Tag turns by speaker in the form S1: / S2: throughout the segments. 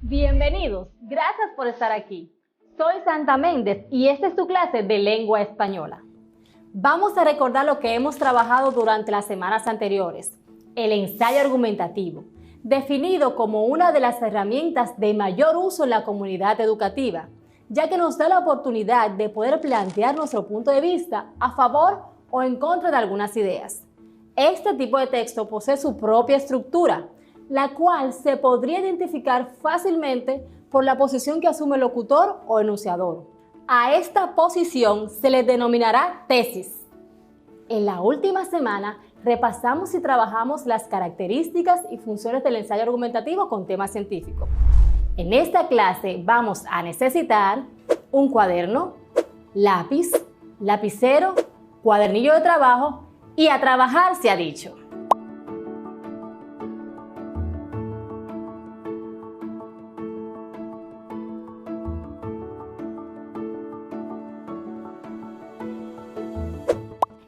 S1: Bienvenidos, gracias por estar aquí. Soy Santa Méndez y esta es tu clase de lengua española. Vamos a recordar lo que hemos trabajado durante las semanas anteriores, el ensayo argumentativo, definido como una de las herramientas de mayor uso en la comunidad educativa, ya que nos da la oportunidad de poder plantear nuestro punto de vista a favor o en contra de algunas ideas. Este tipo de texto posee su propia estructura, la cual se podría identificar fácilmente por la posición que asume el locutor o enunciador. A esta posición se le denominará tesis. En la última semana repasamos y trabajamos las características y funciones del ensayo argumentativo con tema científico. En esta clase vamos a necesitar un cuaderno, lápiz, lapicero, cuadernillo de trabajo y a trabajar se ha dicho.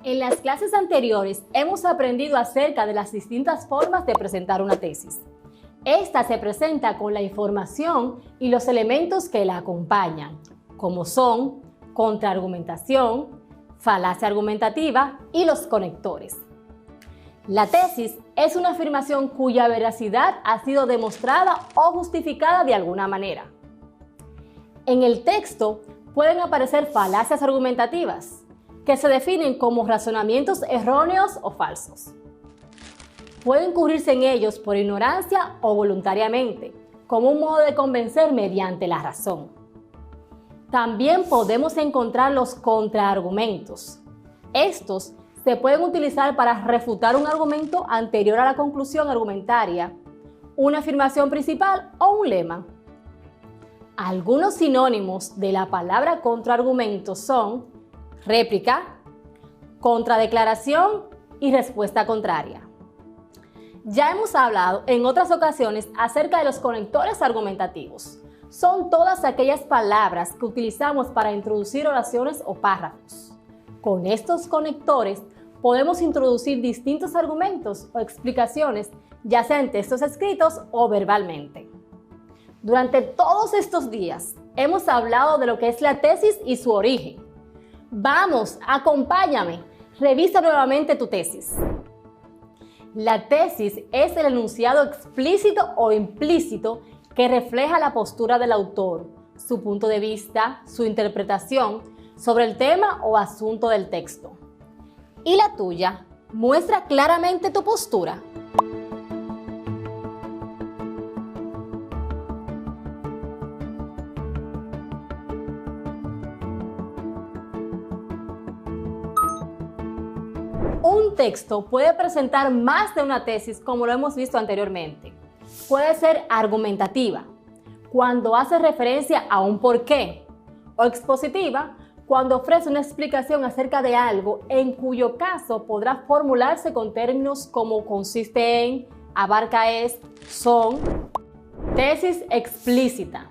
S1: En las clases anteriores hemos aprendido acerca de las distintas formas de presentar una tesis. Esta se presenta con la información y los elementos que la acompañan, como son contraargumentación, falacia argumentativa y los conectores. La tesis es una afirmación cuya veracidad ha sido demostrada o justificada de alguna manera. En el texto pueden aparecer falacias argumentativas, que se definen como razonamientos erróneos o falsos. Puede incurrirse en ellos por ignorancia o voluntariamente, como un modo de convencer mediante la razón. También podemos encontrar los contraargumentos. Estos se pueden utilizar para refutar un argumento anterior a la conclusión argumentaria, una afirmación principal o un lema. Algunos sinónimos de la palabra contraargumento son réplica, contradeclaración y respuesta contraria. Ya hemos hablado en otras ocasiones acerca de los conectores argumentativos. Son todas aquellas palabras que utilizamos para introducir oraciones o párrafos. Con estos conectores podemos introducir distintos argumentos o explicaciones, ya sea en textos escritos o verbalmente. Durante todos estos días hemos hablado de lo que es la tesis y su origen. Vamos, acompáñame, revisa nuevamente tu tesis. La tesis es el enunciado explícito o implícito que refleja la postura del autor, su punto de vista, su interpretación sobre el tema o asunto del texto. ¿Y la tuya? ¿Muestra claramente tu postura? Un texto puede presentar más de una tesis, como lo hemos visto anteriormente. Puede ser argumentativa, cuando hace referencia a un porqué, o expositiva, cuando ofrece una explicación acerca de algo, en cuyo caso podrá formularse con términos como consiste en, abarca es, son. Tesis explícita.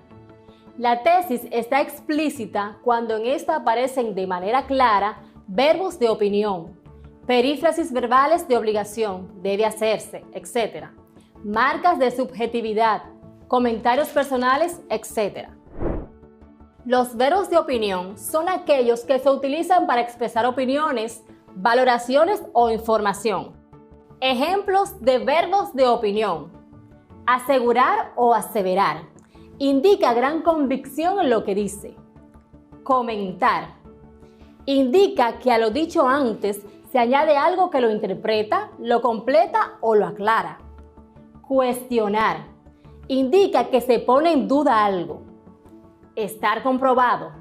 S1: La tesis está explícita cuando en esta aparecen de manera clara verbos de opinión, perífrasis verbales de obligación, debe hacerse, etc. Marcas de subjetividad, comentarios personales, etc. Los verbos de opinión son aquellos que se utilizan para expresar opiniones, valoraciones o información. Ejemplos de verbos de opinión: asegurar o aseverar. Indica gran convicción en lo que dice. Comentar. Indica que a lo dicho antes se añade algo que lo interpreta, lo completa o lo aclara. Cuestionar. Indica que se pone en duda algo. Estar comprobado.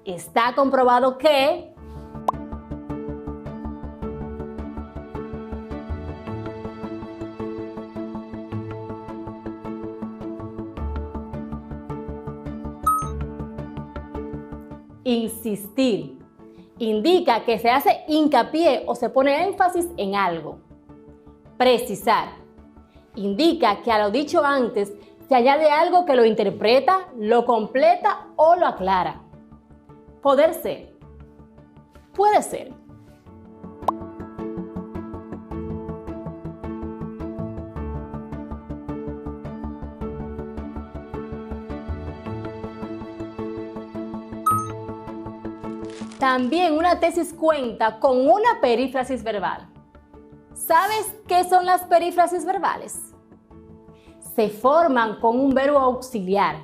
S1: Está comprobado que. Insistir. Indica que se hace hincapié o se pone énfasis en algo. Precisar. Indica que a lo dicho antes se añade algo que lo interpreta, lo completa o lo aclara. Poder ser. Puede ser. También una tesis cuenta con una perífrasis verbal. ¿Sabes qué son las perífrasis verbales? Se forman con un verbo auxiliar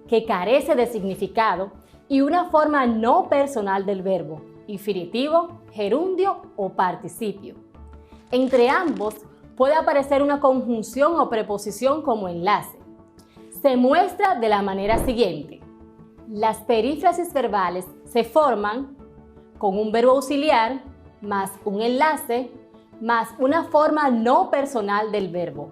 S1: que carece de significado y una forma no personal del verbo, infinitivo, gerundio o participio. Entre ambos puede aparecer una conjunción o preposición como enlace. Se muestra de la manera siguiente. Las perífrasis verbales se forman con un verbo auxiliar, más un enlace, más una forma no personal del verbo.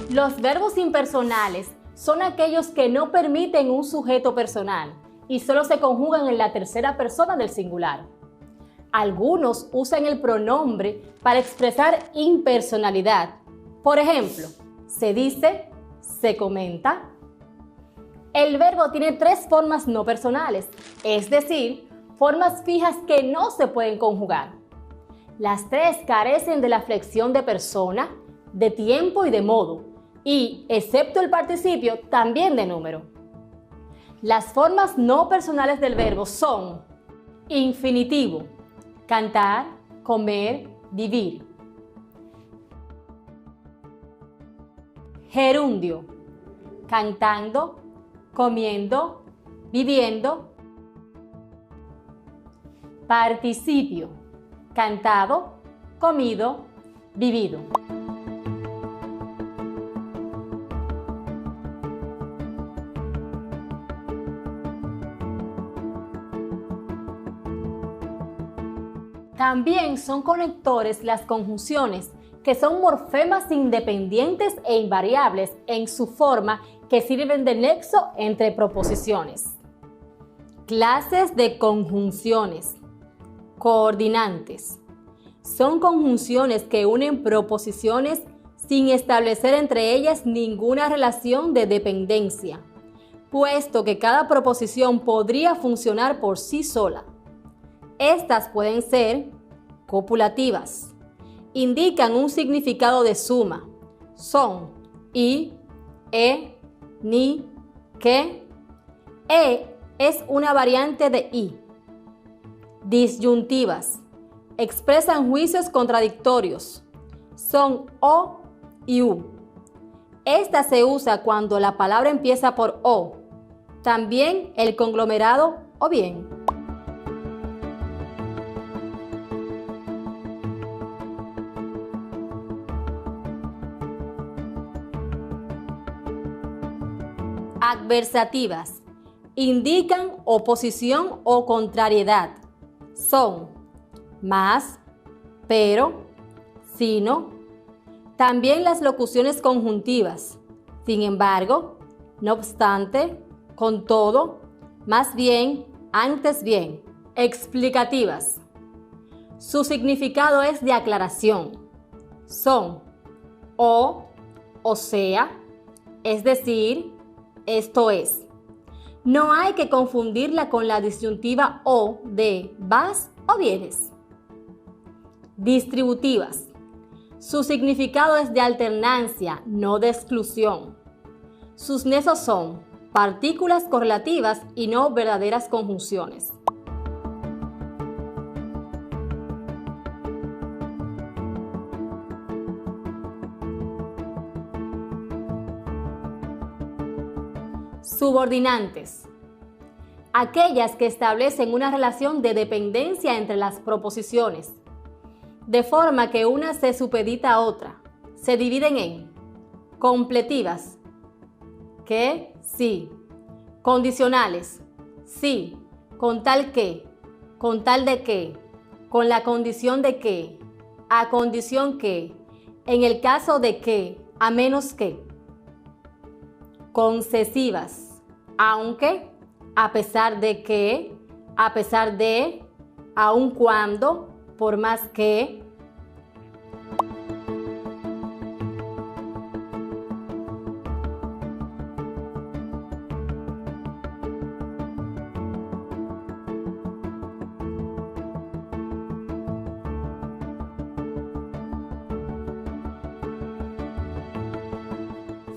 S1: Los verbos impersonales son aquellos que no permiten un sujeto personal y solo se conjugan en la tercera persona del singular. Algunos usan el pronombre para expresar impersonalidad. Por ejemplo, se dice, se comenta. El verbo tiene tres formas no personales, es decir, formas fijas que no se pueden conjugar. Las tres carecen de la flexión de persona, de tiempo y de modo, y, excepto el participio, también de número. Las formas no personales del verbo son infinitivo, cantar, comer, vivir. Gerundio, cantando, comiendo, viviendo. Participio, cantado, comido, vivido. También son conectores las conjunciones, que son morfemas independientes e invariables en su forma que sirven de nexo entre proposiciones. Clases de conjunciones. Coordinantes. Son conjunciones que unen proposiciones sin establecer entre ellas ninguna relación de dependencia, puesto que cada proposición podría funcionar por sí sola. Estas pueden ser copulativas. Indican un significado de suma. Son y, ni, que. Es una variante de y. Disyuntivas. Expresan juicios contradictorios. Son o y u. Esta se usa cuando la palabra empieza por o. También el conglomerado o bien. Adversativas. Indican oposición o contrariedad. Son más, pero, sino. También las locuciones conjuntivas. Sin embargo, no obstante, con todo, más bien, antes bien. Explicativas. Su significado es de aclaración. Son o sea, es decir, esto es. No hay que confundirla con la disyuntiva o de vas o vienes. Distributivas. Su significado es de alternancia, no de exclusión. Sus nexos son partículas correlativas y no verdaderas conjunciones. Subordinantes. Aquellas que establecen una relación de dependencia entre las proposiciones, de forma que una se supedita a otra. Se dividen en completivas, que, sí, condicionales, sí, con tal que, con tal de que, con la condición de que, a condición que, en el caso de que, a menos que. Concesivas, aunque, a pesar de que, a pesar de, aun cuando, por más que.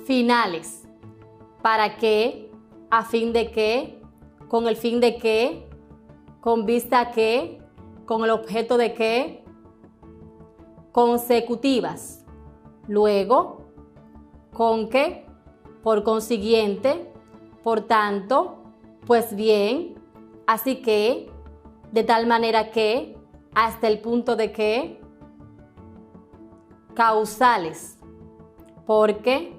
S1: Finales. ¿Para qué? ¿A fin de qué? ¿Con el fin de qué? ¿Con vista a qué? ¿Con el objeto de qué? Consecutivas. Luego, con que, por consiguiente, por tanto, pues bien, así que, de tal manera que, hasta el punto de que. Causales. Porque,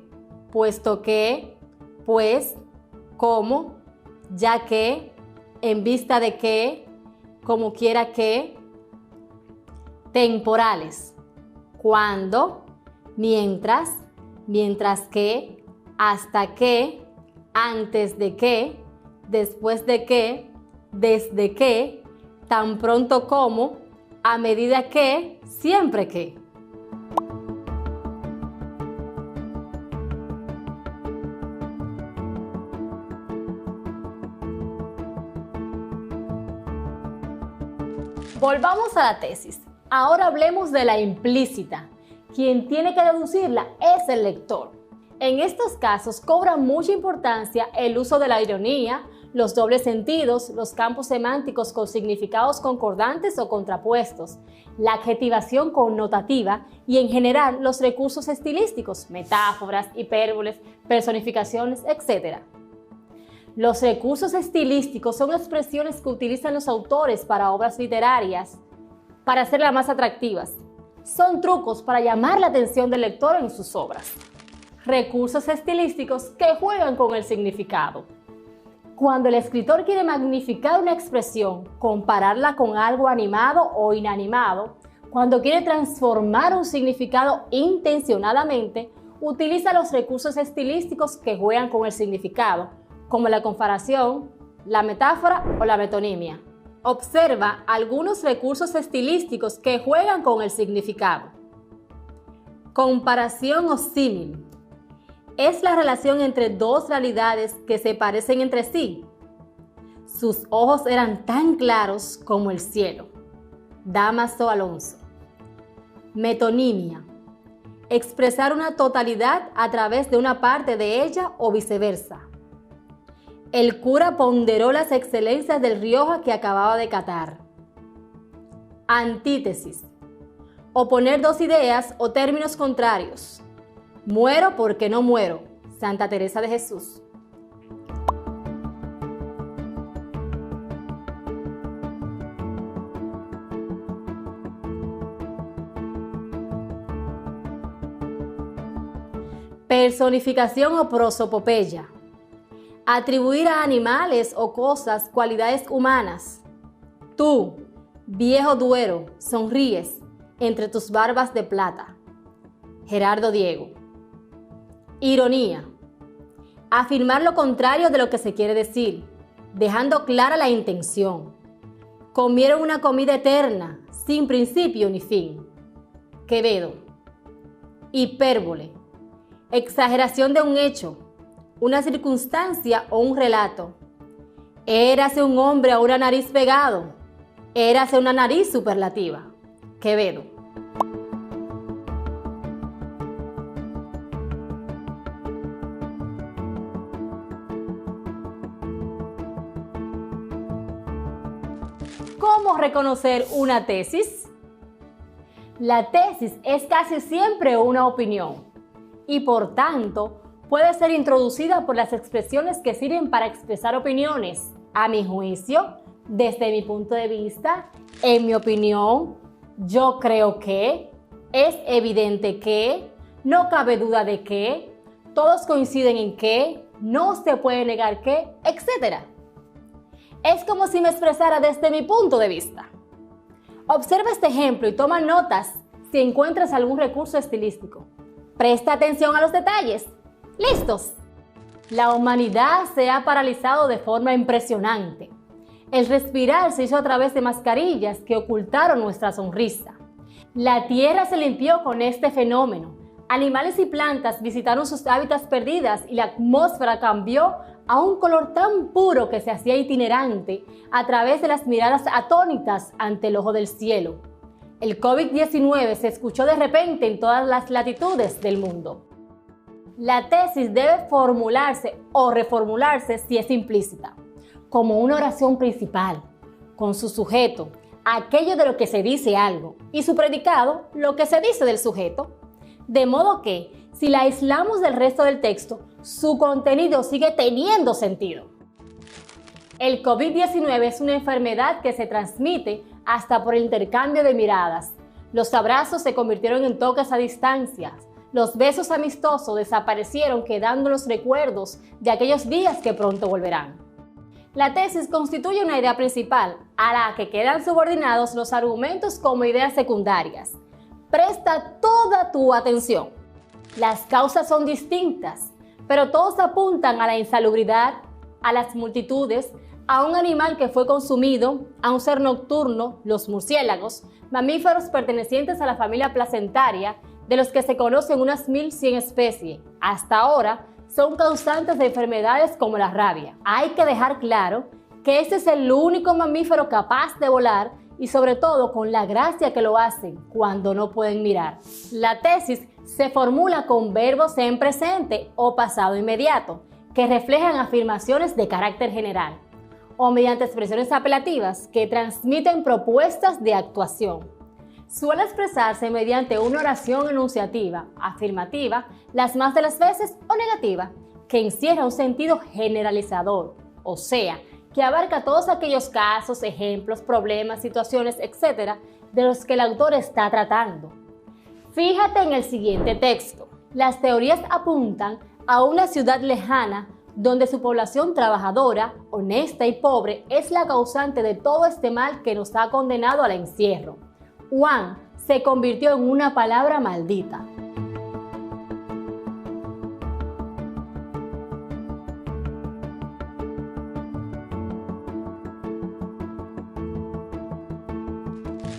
S1: puesto que, pues, como, ya que, en vista de que, como quiera que. Temporales. Cuando, mientras, mientras que, hasta que, antes de que, después de que, desde que, tan pronto como, a medida que, siempre que. Volvamos a la tesis. Ahora hablemos de la implícita. Quien tiene que deducirla es el lector. En estos casos cobra mucha importancia el uso de la ironía, los dobles sentidos, los campos semánticos con significados concordantes o contrapuestos, la adjetivación connotativa y en general los recursos estilísticos, metáforas, hipérboles, personificaciones, etc. Los recursos estilísticos son expresiones que utilizan los autores para obras literarias para hacerlas más atractivas. Son trucos para llamar la atención del lector en sus obras. Recursos estilísticos que juegan con el significado. Cuando el escritor quiere magnificar una expresión, compararla con algo animado o inanimado, cuando quiere transformar un significado intencionadamente, utiliza los recursos estilísticos que juegan con el significado, como la comparación, la metáfora o la metonimia. Observa algunos recursos estilísticos que juegan con el significado. Comparación o símil. Es la relación entre dos realidades que se parecen entre sí. Sus ojos eran tan claros como el cielo. Dámaso Alonso. Metonimia. Expresar una totalidad a través de una parte de ella o viceversa. El cura ponderó las excelencias del Rioja que acababa de catar. Antítesis. Oponer dos ideas o términos contrarios. Muero porque no muero. Santa Teresa de Jesús. Personificación o prosopopeya. Atribuir a animales o cosas cualidades humanas. Tú, viejo Duero, sonríes entre tus barbas de plata. Gerardo Diego. Ironía. Afirmar lo contrario de lo que se quiere decir, dejando clara la intención. Comieron una comida eterna, sin principio ni fin. Quevedo. Hipérbole. Exageración de un hecho, una circunstancia o un relato. Érase un hombre a una nariz pegado. Érase una nariz superlativa. Quevedo. ¿Cómo reconocer una tesis? La tesis es casi siempre una opinión y por tanto puede ser introducida por las expresiones que sirven para expresar opiniones. A mi juicio, desde mi punto de vista, en mi opinión, yo creo que, es evidente que, no cabe duda de que, todos coinciden en que, no se puede negar que, etc. Es como si me expresara desde mi punto de vista. Observa este ejemplo y toma notas si encuentras algún recurso estilístico. Presta atención a los detalles. ¡Listos! La humanidad se ha paralizado de forma impresionante. El respirar se hizo a través de mascarillas que ocultaron nuestra sonrisa. La tierra se limpió con este fenómeno. Animales y plantas visitaron sus hábitats perdidas y la atmósfera cambió a un color tan puro que se hacía itinerante a través de las miradas atónitas ante el ojo del cielo. El COVID-19 se escuchó de repente en todas las latitudes del mundo. La tesis debe formularse o reformularse si es implícita, como una oración principal, con su sujeto, aquello de lo que se dice algo, y su predicado, lo que se dice del sujeto. De modo que, si la aislamos del resto del texto, su contenido sigue teniendo sentido. El COVID-19 es una enfermedad que se transmite hasta por el intercambio de miradas. Los abrazos se convirtieron en toques a distancia. Los besos amistosos desaparecieron, quedando los recuerdos de aquellos días que pronto volverán. La tesis constituye una idea principal, a la que quedan subordinados los argumentos como ideas secundarias. Presta toda tu atención. Las causas son distintas, pero todos apuntan a la insalubridad, a las multitudes, a un animal que fue consumido, a un ser nocturno, los murciélagos, mamíferos pertenecientes a la familia placentaria, de los que se conocen unas 1100 especies. Hasta ahora, son causantes de enfermedades como la rabia. Hay que dejar claro que este es el único mamífero capaz de volar y sobre todo con la gracia que lo hacen cuando no pueden mirar. La tesis se formula con verbos en presente o pasado inmediato, que reflejan afirmaciones de carácter general, o mediante expresiones apelativas que transmiten propuestas de actuación. Suele expresarse mediante una oración enunciativa, afirmativa, las más de las veces, o negativa, que encierra un sentido generalizador, o sea, que abarca todos aquellos casos, ejemplos, problemas, situaciones, etc., de los que el autor está tratando. Fíjate en el siguiente texto. Las teorías apuntan a una ciudad lejana donde su población trabajadora, honesta y pobre es la causante de todo este mal que nos ha condenado al encierro. Juan se convirtió en una palabra maldita.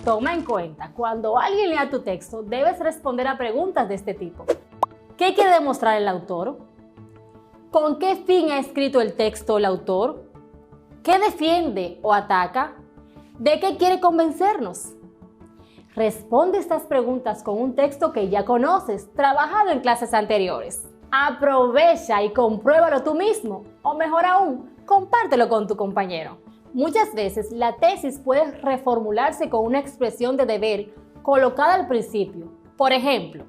S1: Toma en cuenta, cuando alguien lea tu texto, debes responder a preguntas de este tipo. ¿Qué quiere demostrar el autor? ¿Con qué fin ha escrito el texto el autor? ¿Qué defiende o ataca? ¿De qué quiere convencernos? Responde estas preguntas con un texto que ya conoces, trabajado en clases anteriores. Aprovecha y compruébalo tú mismo, o mejor aún, compártelo con tu compañero. Muchas veces la tesis puede reformularse con una expresión de deber colocada al principio. Por ejemplo,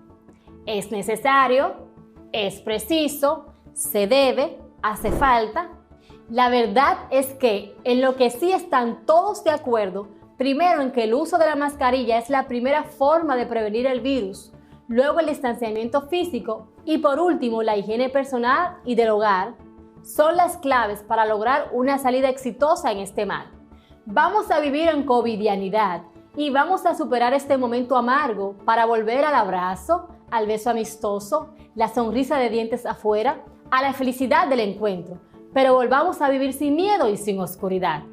S1: es necesario, es preciso, se debe, hace falta. La verdad es que en lo que sí están todos de acuerdo, primero en que el uso de la mascarilla es la primera forma de prevenir el virus, luego el distanciamiento físico y por último la higiene personal y del hogar. son las claves para lograr una salida exitosa en este mal. Vamos a vivir en covidianidad y vamos a superar este momento amargo para volver al abrazo, al beso amistoso, la sonrisa de dientes afuera, a la felicidad del encuentro, pero volvamos a vivir sin miedo y sin oscuridad.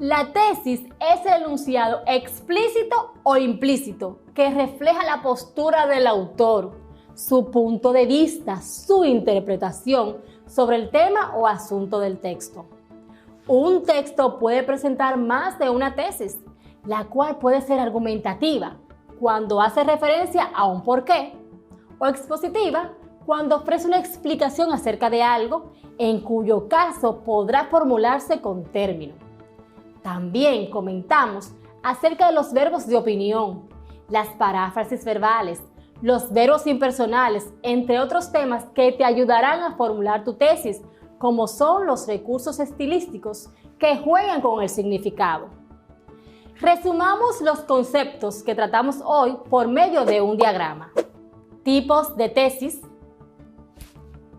S1: La tesis es el enunciado explícito o implícito que refleja la postura del autor, su punto de vista, su interpretación sobre el tema o asunto del texto. Un texto puede presentar más de una tesis, la cual puede ser argumentativa cuando hace referencia a un porqué, o expositiva cuando ofrece una explicación acerca de algo, en cuyo caso podrá formularse con término. También comentamos acerca de los verbos de opinión, las paráfrasis verbales, los verbos impersonales, entre otros temas que te ayudarán a formular tu tesis, como son los recursos estilísticos que juegan con el significado. Resumamos los conceptos que tratamos hoy por medio de un diagrama. Tipos de tesis,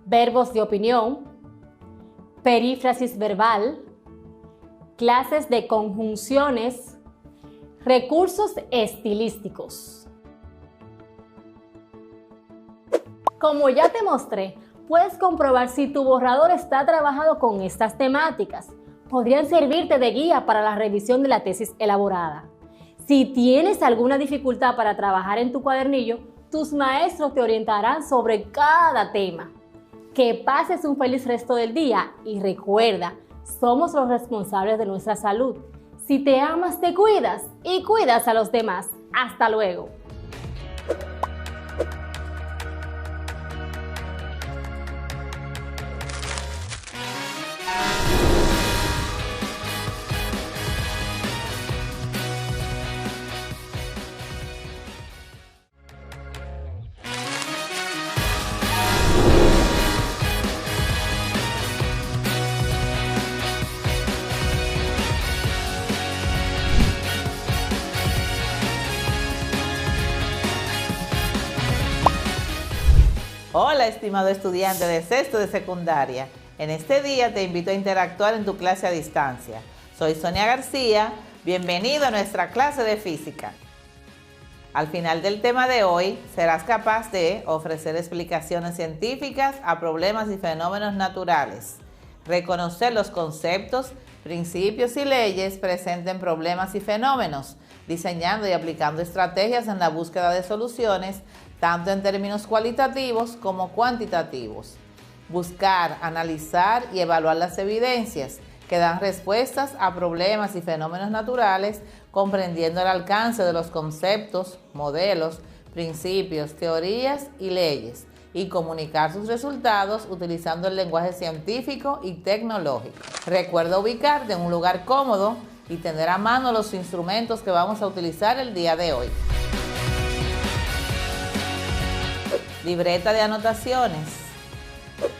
S1: verbos de opinión, perífrasis verbal, clases de conjunciones, recursos estilísticos. Como ya te mostré, puedes comprobar si tu borrador está trabajado con estas temáticas. Podrían servirte de guía para la revisión de la tesis elaborada. Si tienes alguna dificultad para trabajar en tu cuadernillo, tus maestros te orientarán sobre cada tema. Que pases un feliz resto del día y recuerda, somos los responsables de nuestra salud. Si te amas, te cuidas y cuidas a los demás. Hasta luego.
S2: Hola, estimado estudiante de sexto de secundaria. En este día te invito a interactuar en tu clase a distancia. Soy Sonia García. Bienvenido a nuestra clase de física. Al final del tema de hoy, serás capaz de ofrecer explicaciones científicas a problemas y fenómenos naturales, reconocer los conceptos, principios y leyes presentes en problemas y fenómenos, diseñando y aplicando estrategias en la búsqueda de soluciones, tanto en términos cualitativos como cuantitativos. Buscar, analizar y evaluar las evidencias que dan respuestas a problemas y fenómenos naturales, comprendiendo el alcance de los conceptos, modelos, principios, teorías y leyes, y comunicar sus resultados utilizando el lenguaje científico y tecnológico. Recuerda ubicarte en un lugar cómodo y tener a mano los instrumentos que vamos a utilizar el día de hoy. Libreta de anotaciones,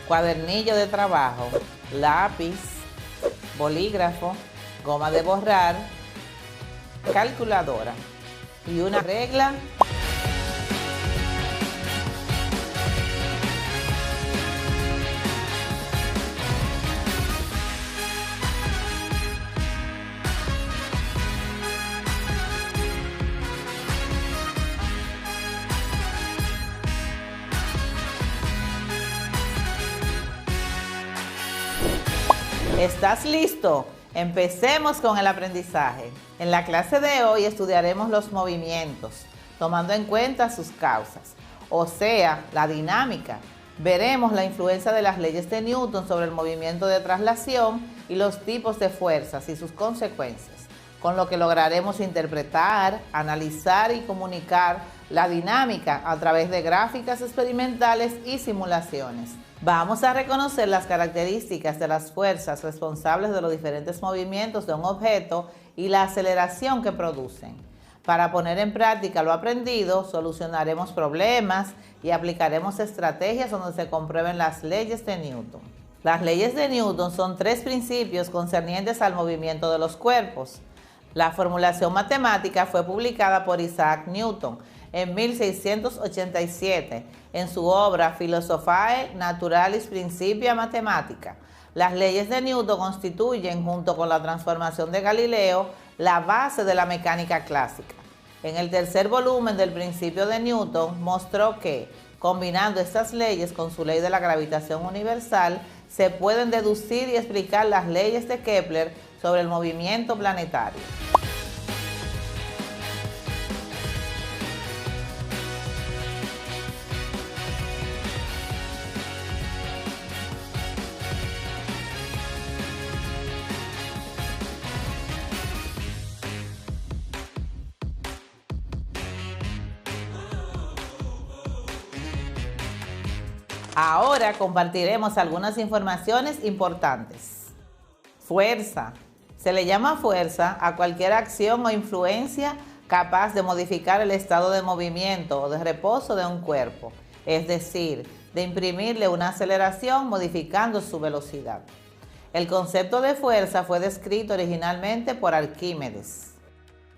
S2: cuadernillo de trabajo, lápiz, bolígrafo, goma de borrar, calculadora y una regla. ¿Estás listo? Empecemos con el aprendizaje. En la clase de hoy estudiaremos los movimientos, tomando en cuenta sus causas, o sea, la dinámica. Veremos la influencia de las leyes de Newton sobre el movimiento de traslación y los tipos de fuerzas y sus consecuencias, con lo que lograremos interpretar, analizar y comunicar la dinámica a través de gráficas experimentales y simulaciones. Vamos a reconocer las características de las fuerzas responsables de los diferentes movimientos de un objeto y la aceleración que producen. Para poner en práctica lo aprendido, solucionaremos problemas y aplicaremos estrategias donde se comprueben las leyes de Newton. Las leyes de Newton son tres principios concernientes al movimiento de los cuerpos. La formulación matemática fue publicada por Isaac Newton en 1687 en su obra Philosophiae Naturalis Principia Mathematica. Las leyes de Newton constituyen, junto con la transformación de Galileo, la base de la mecánica clásica. En el tercer volumen del Principio de Newton mostró que, combinando estas leyes con su ley de la gravitación universal, se pueden deducir y explicar las leyes de Kepler sobre el movimiento planetario. Ahora compartiremos algunas informaciones importantes. Fuerza. Se le llama fuerza a cualquier acción o influencia capaz de modificar el estado de movimiento o de reposo de un cuerpo, es decir, de imprimirle una aceleración modificando su velocidad. El concepto de fuerza fue descrito originalmente por Arquímedes.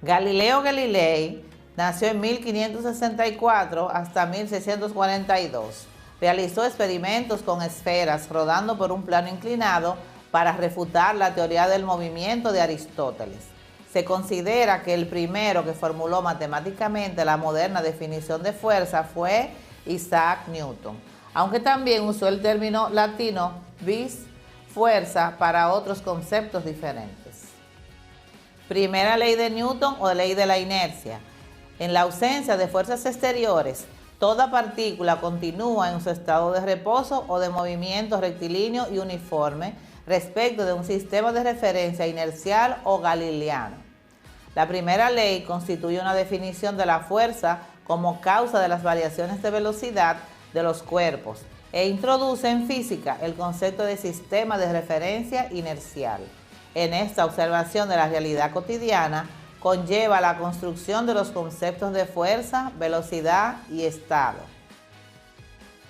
S2: Galileo Galilei nació en 1564 hasta 1642. Realizó experimentos con esferas rodando por un plano inclinado para refutar la teoría del movimiento de Aristóteles. Se considera que el primero que formuló matemáticamente la moderna definición de fuerza fue Isaac Newton, aunque también usó el término latino vis, fuerza, para otros conceptos diferentes. Primera ley de Newton o ley de la inercia. En la ausencia de fuerzas exteriores, toda partícula continúa en su estado de reposo o de movimiento rectilíneo y uniforme respecto de un sistema de referencia inercial o galileano. La primera ley constituye una definición de la fuerza como causa de las variaciones de velocidad de los cuerpos e introduce en física el concepto de sistema de referencia inercial. En esta observación de la realidad cotidiana, conlleva la construcción de los conceptos de fuerza, velocidad y estado.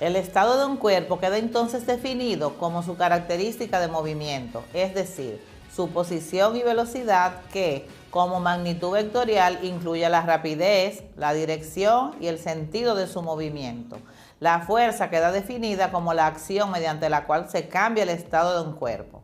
S2: El estado de un cuerpo queda entonces definido como su característica de movimiento, es decir, su posición y velocidad que, como magnitud vectorial, incluye la rapidez, la dirección y el sentido de su movimiento. La fuerza queda definida como la acción mediante la cual se cambia el estado de un cuerpo.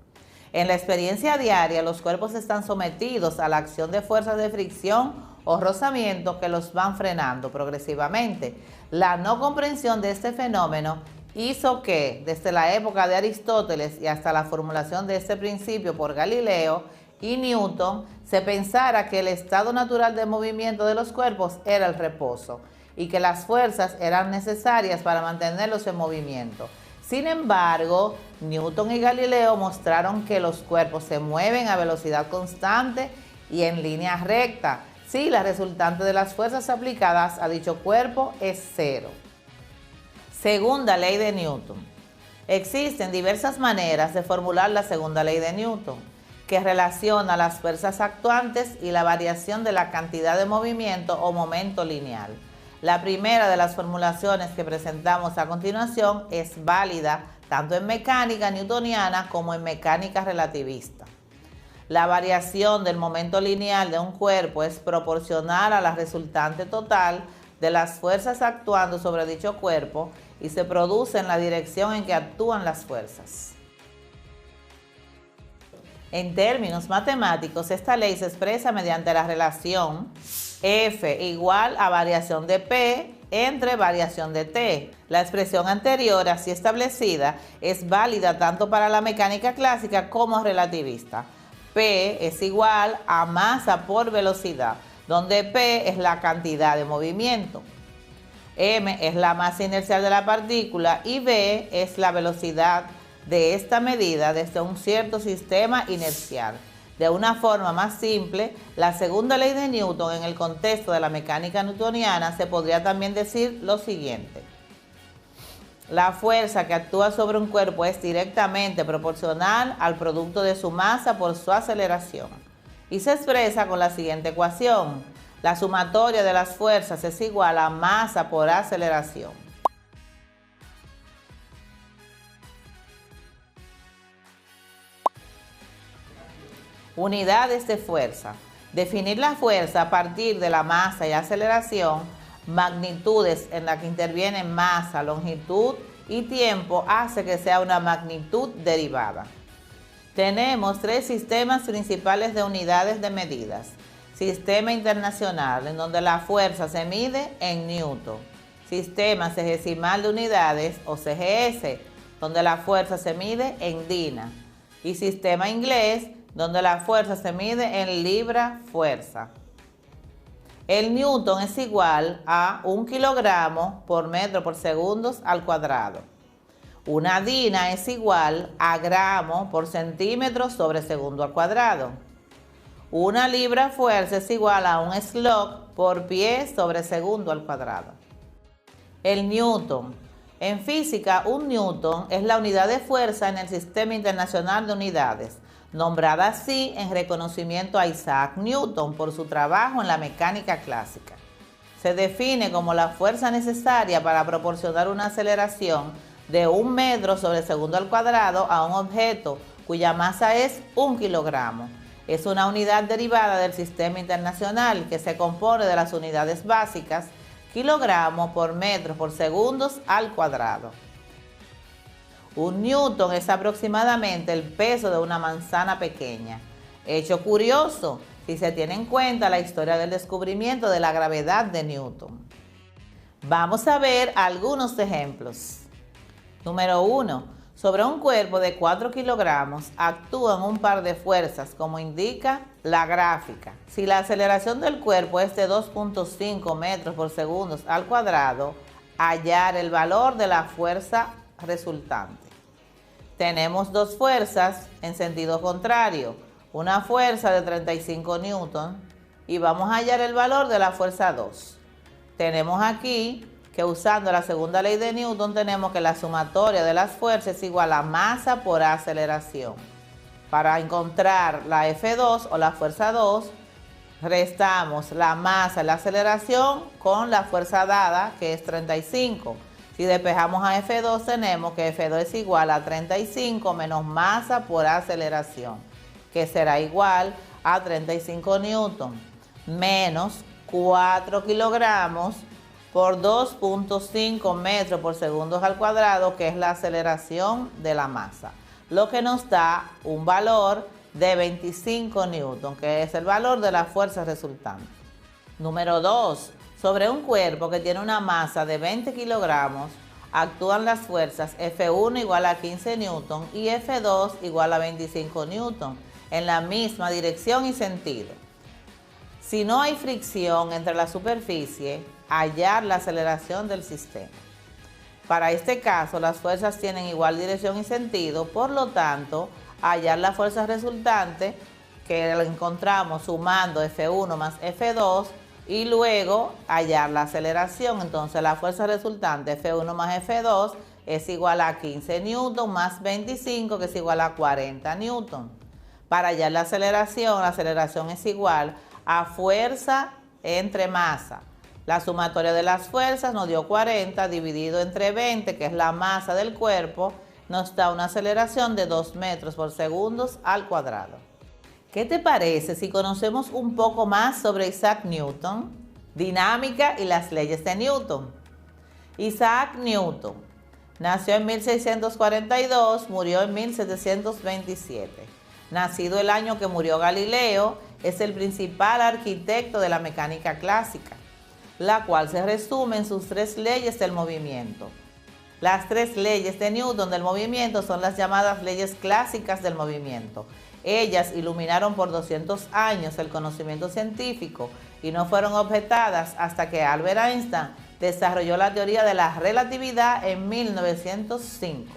S2: En la experiencia diaria, los cuerpos están sometidos a la acción de fuerzas de fricción o rozamiento que los van frenando progresivamente. La no comprensión de este fenómeno hizo que, desde la época de Aristóteles y hasta la formulación de este principio por Galileo y Newton, se pensara que el estado natural de movimiento de los cuerpos era el reposo y que las fuerzas eran necesarias para mantenerlos en movimiento. Sin embargo, Newton y Galileo mostraron que los cuerpos se mueven a velocidad constante y en línea recta, si la resultante de las fuerzas aplicadas a dicho cuerpo es cero. Segunda ley de Newton. Existen diversas maneras de formular la segunda ley de Newton, que relaciona las fuerzas actuantes y la variación de la cantidad de movimiento o momento lineal. La primera de las formulaciones que presentamos a continuación es válida tanto en mecánica newtoniana como en mecánica relativista. La variación del momento lineal de un cuerpo es proporcional a la resultante total de las fuerzas actuando sobre dicho cuerpo y se produce en la dirección en que actúan las fuerzas. En términos matemáticos, esta ley se expresa mediante la relación F igual a variación de P entre variación de T. La expresión anterior, así establecida, es válida tanto para la mecánica clásica como relativista. P es igual a masa por velocidad, donde P es la cantidad de movimiento. M es la masa inercial de la partícula y V es la velocidad de esta medida desde un cierto sistema inercial. De una forma más simple, la segunda ley de Newton en el contexto de la mecánica newtoniana se podría también decir lo siguiente. La fuerza que actúa sobre un cuerpo es directamente proporcional al producto de su masa por su aceleración y se expresa con la siguiente ecuación. La sumatoria de las fuerzas es igual a masa por aceleración. Unidades de fuerza. Definir la fuerza a partir de la masa y aceleración, magnitudes en las que intervienen masa, longitud y tiempo hace que sea una magnitud derivada. Tenemos tres sistemas principales de unidades de medidas. Sistema internacional, en donde la fuerza se mide en newton. Sistema sexagesimal de unidades, o CGS, donde la fuerza se mide en dina. Y sistema inglés, donde la fuerza se mide en libra-fuerza. El newton es igual a 1 kilogramo por metro por segundos al cuadrado. Una dina es igual a gramo por centímetro sobre segundo al cuadrado. Una libra-fuerza es igual a un slug por pie sobre segundo al cuadrado. El newton. En física, un newton es la unidad de fuerza en el Sistema Internacional de Unidades, nombrada así en reconocimiento a Isaac Newton por su trabajo en la mecánica clásica. Se define como la fuerza necesaria para proporcionar una aceleración de 1 metro sobre segundo al cuadrado a un objeto cuya masa es 1 kilogramo. Es una unidad derivada del sistema internacional que se compone de las unidades básicas, kilogramo por metro por segundos al cuadrado. Un newton es aproximadamente el peso de una manzana pequeña. Hecho curioso, si se tiene en cuenta la historia del descubrimiento de la gravedad de Newton. Vamos a ver algunos ejemplos. Número 1. Sobre un cuerpo de 4 kilogramos actúan un par de fuerzas, como indica la gráfica. Si la aceleración del cuerpo es de 2.5 metros por segundo al cuadrado, hallar el valor de la fuerza resultante. Tenemos dos fuerzas en sentido contrario, una fuerza de 35 newton y vamos a hallar el valor de la fuerza 2. Tenemos aquí que usando la segunda ley de Newton tenemos que la sumatoria de las fuerzas es igual a masa por aceleración. Para encontrar la F2 o la fuerza 2, restamos la masa y la aceleración con la fuerza dada, que es 35. Si despejamos a F2, tenemos que F2 es igual a 35 menos masa por aceleración, que será igual a 35 newton, menos 4 kilogramos por 2.5 metros por segundo al cuadrado, que es la aceleración de la masa, lo que nos da un valor de 25 newton, que es el valor de la fuerza resultante. Número 2. Sobre un cuerpo que tiene una masa de 20 kilogramos, actúan las fuerzas F1 igual a 15 newton y F2 igual a 25 newton en la misma dirección y sentido. Si no hay fricción entre la superficie, hallar la aceleración del sistema. Para este caso, las fuerzas tienen igual dirección y sentido, por lo tanto, hallar la fuerza resultante, que la encontramos sumando F1 más F2, y luego hallar la aceleración. Entonces la fuerza resultante F1 más F2 es igual a 15 newton más 25, que es igual a 40 newton. Para hallar la aceleración es igual a fuerza entre masa. La sumatoria de las fuerzas nos dio 40 dividido entre 20, que es la masa del cuerpo, nos da una aceleración de 2 metros por segundo al cuadrado. ¿Qué te parece si conocemos un poco más sobre Isaac Newton, dinámica y las leyes de Newton? Isaac Newton nació en 1642, murió en 1727. Nacido el año que murió Galileo, es el principal arquitecto de la mecánica clásica, la cual se resume en sus 3 leyes del movimiento. Las 3 leyes de Newton del movimiento son las llamadas leyes clásicas del movimiento. Ellas iluminaron por 200 años el conocimiento científico y no fueron objetadas hasta que Albert Einstein desarrolló la teoría de la relatividad en 1905.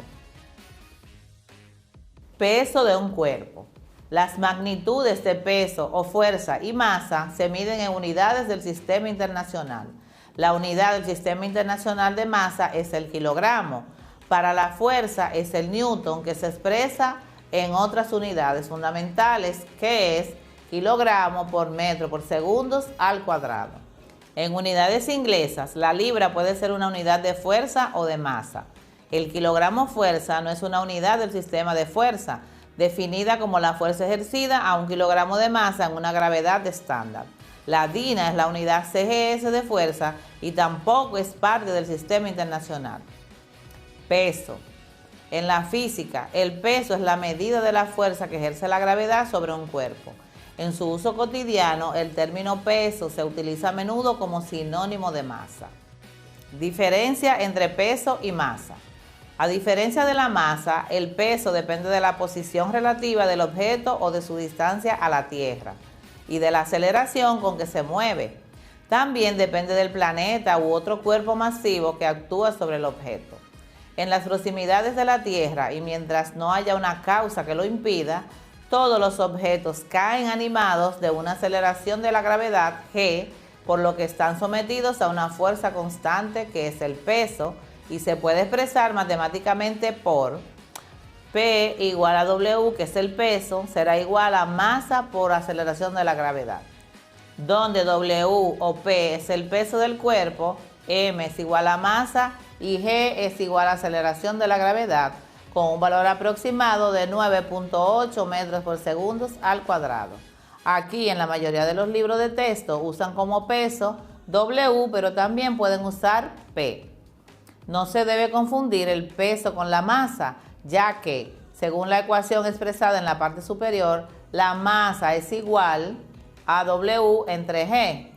S2: Peso de un cuerpo. Las magnitudes de peso o fuerza y masa se miden en unidades del sistema internacional. La unidad del sistema internacional de masa es el kilogramo. Para la fuerza es el newton, que se expresa en otras unidades fundamentales, que es kilogramo por metro por segundos al cuadrado. En unidades inglesas, la libra puede ser una unidad de fuerza o de masa. El kilogramo fuerza no es una unidad del sistema de fuerza, definida como la fuerza ejercida a 1 kilogramo de masa en una gravedad estándar. La DINA es la unidad CGS de fuerza y tampoco es parte del sistema internacional. Peso. En la física, el peso es la medida de la fuerza que ejerce la gravedad sobre un cuerpo. En su uso cotidiano, el término peso se utiliza a menudo como sinónimo de masa. Diferencia entre peso y masa. A diferencia de la masa, el peso depende de la posición relativa del objeto o de su distancia a la Tierra y de la aceleración con que se mueve. También depende del planeta u otro cuerpo masivo que actúa sobre el objeto. En las proximidades de la Tierra y mientras no haya una causa que lo impida, todos los objetos caen animados de una aceleración de la gravedad G, por lo que están sometidos a una fuerza constante que es el peso y se puede expresar matemáticamente por P igual a W, que es el peso, será igual a masa por aceleración de la gravedad, donde W o P es el peso del cuerpo, M es igual a masa y G es igual a aceleración de la gravedad, con un valor aproximado de 9.8 metros por segundo al cuadrado. Aquí en la mayoría de los libros de texto usan como peso W, pero también pueden usar P. No se debe confundir el peso con la masa, ya que, según la ecuación expresada en la parte superior, la masa es igual a W entre G.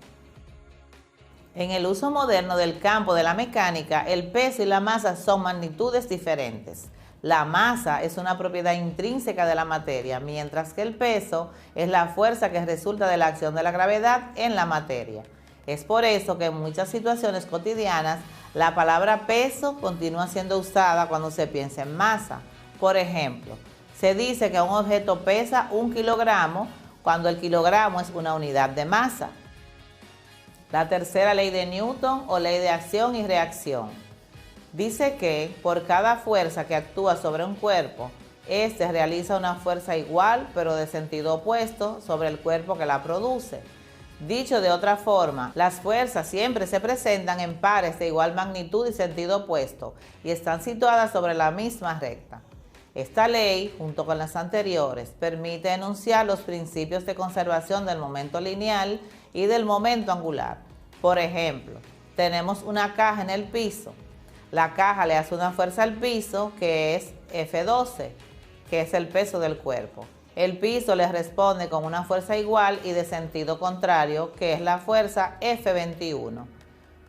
S2: En el uso moderno del campo de la mecánica, el peso y la masa son magnitudes diferentes. La masa es una propiedad intrínseca de la materia, mientras que el peso es la fuerza que resulta de la acción de la gravedad en la materia. Es por eso que en muchas situaciones cotidianas la palabra peso continúa siendo usada cuando se piensa en masa. Por ejemplo, se dice que un objeto pesa 1 kilogramo cuando el kilogramo es una unidad de masa. La tercera ley de Newton o ley de acción y reacción dice que por cada fuerza que actúa sobre un cuerpo, éste realiza una fuerza igual pero de sentido opuesto sobre el cuerpo que la produce. Dicho de otra forma, las fuerzas siempre se presentan en pares de igual magnitud y sentido opuesto y están situadas sobre la misma recta. Esta ley, junto con las anteriores, permite enunciar los principios de conservación del momento lineal y del momento angular. Por ejemplo, tenemos una caja en el piso. La caja le hace una fuerza al piso que es F12, que es el peso del cuerpo. El piso le responde con una fuerza igual y de sentido contrario, que es la fuerza F21,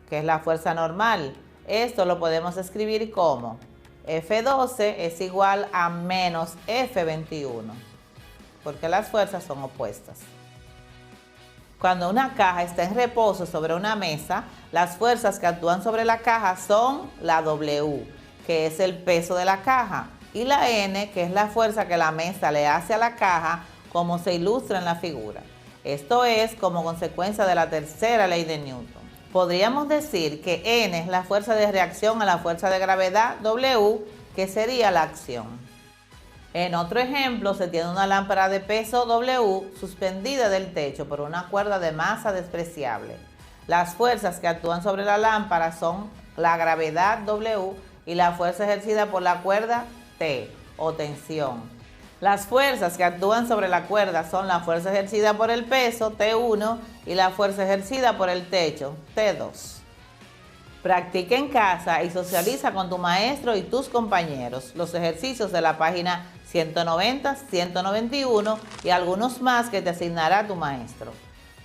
S2: que es la fuerza normal. Esto lo podemos escribir como F12 es igual a menos F21, porque las fuerzas son opuestas. Cuando una caja está en reposo sobre una mesa, las fuerzas que actúan sobre la caja son la W, que es el peso de la caja, y la N, que es la fuerza que la mesa le hace a la caja, como se ilustra en la figura. Esto es como consecuencia de la tercera ley de Newton. Podríamos decir que N es la fuerza de reacción a la fuerza de gravedad W, que sería la acción. En otro ejemplo, se tiene una lámpara de peso W suspendida del techo por una cuerda de masa despreciable. Las fuerzas que actúan sobre la lámpara son la gravedad W y la fuerza ejercida por la cuerda T o tensión. Las fuerzas que actúan sobre la cuerda son la fuerza ejercida por el peso T1 y la fuerza ejercida por el techo T2. Practica en casa y socializa con tu maestro y tus compañeros los ejercicios de la página 190, 191 y algunos más que te asignará tu maestro.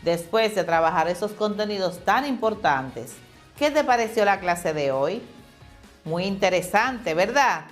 S2: Después de trabajar esos contenidos tan importantes, ¿qué te pareció la clase de hoy? Muy interesante, ¿verdad?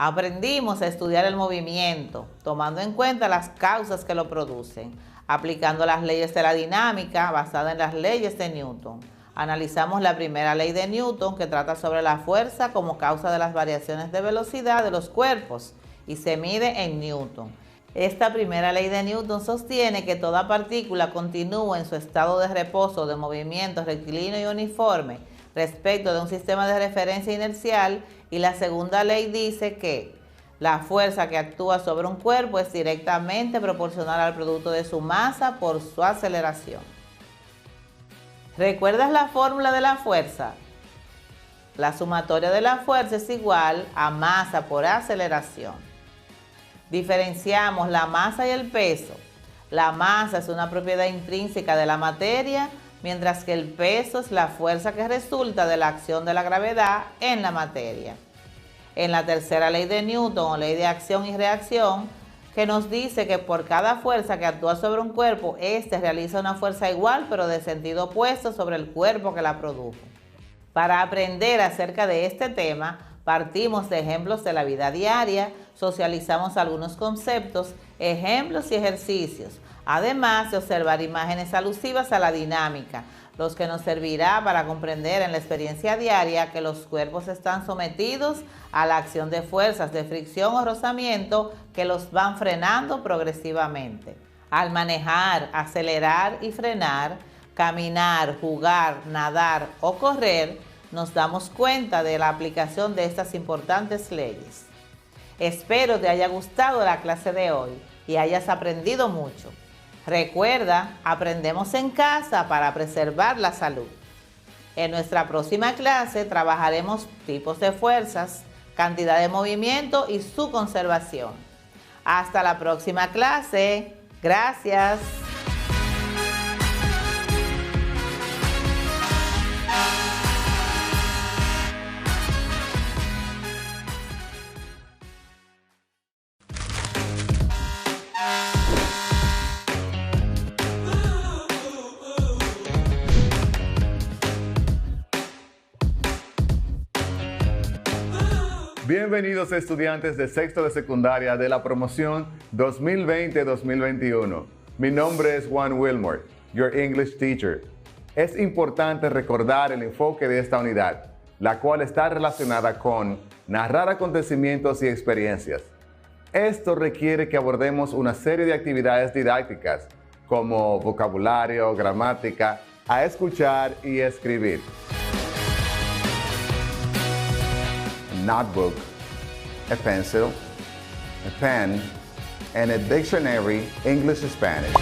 S2: Aprendimos a estudiar el movimiento, tomando en cuenta las causas que lo producen, aplicando las leyes de la dinámica basada en las leyes de Newton. Analizamos la primera ley de Newton, que trata sobre la fuerza como causa de las variaciones de velocidad de los cuerpos y se mide en Newton. Esta primera ley de Newton sostiene que toda partícula continúa en su estado de reposo de movimiento rectilíneo y uniforme respecto de un sistema de referencia inercial, y la segunda ley dice que la fuerza que actúa sobre un cuerpo es directamente proporcional al producto de su masa por su aceleración. ¿Recuerdas la fórmula de la fuerza? La sumatoria de la fuerza es igual a masa por aceleración. Diferenciamos la masa y el peso. La masa es una propiedad intrínseca de la materia, mientras que el peso es la fuerza que resulta de la acción de la gravedad en la materia. En la tercera ley de Newton, o ley de acción y reacción, que nos dice que por cada fuerza que actúa sobre un cuerpo, éste realiza una fuerza igual pero de sentido opuesto sobre el cuerpo que la produjo. Para aprender acerca de este tema, partimos de ejemplos de la vida diaria, socializamos algunos conceptos, ejemplos y ejercicios, además de observar imágenes alusivas a la dinámica, los que nos servirá para comprender en la experiencia diaria que los cuerpos están sometidos a la acción de fuerzas de fricción o rozamiento que los van frenando progresivamente. Al manejar, acelerar y frenar, caminar, jugar, nadar o correr, nos damos cuenta de la aplicación de estas importantes leyes. Espero te haya gustado la clase de hoy y hayas aprendido mucho. Recuerda, aprendemos en casa para preservar la salud. En nuestra próxima clase trabajaremos tipos de fuerzas, cantidad de movimiento y su conservación. Hasta la próxima clase. Gracias.
S3: Bienvenidos estudiantes de sexto de secundaria de la promoción 2020-2021. Mi nombre es Juan Wilmore, your English teacher. Es importante recordar el enfoque de esta unidad, la cual está relacionada con narrar acontecimientos y experiencias. Esto requiere que abordemos una serie de actividades didácticas, como vocabulario, gramática, a escuchar y escribir. Notebook, a pencil, a pen, and a dictionary, English-Spanish.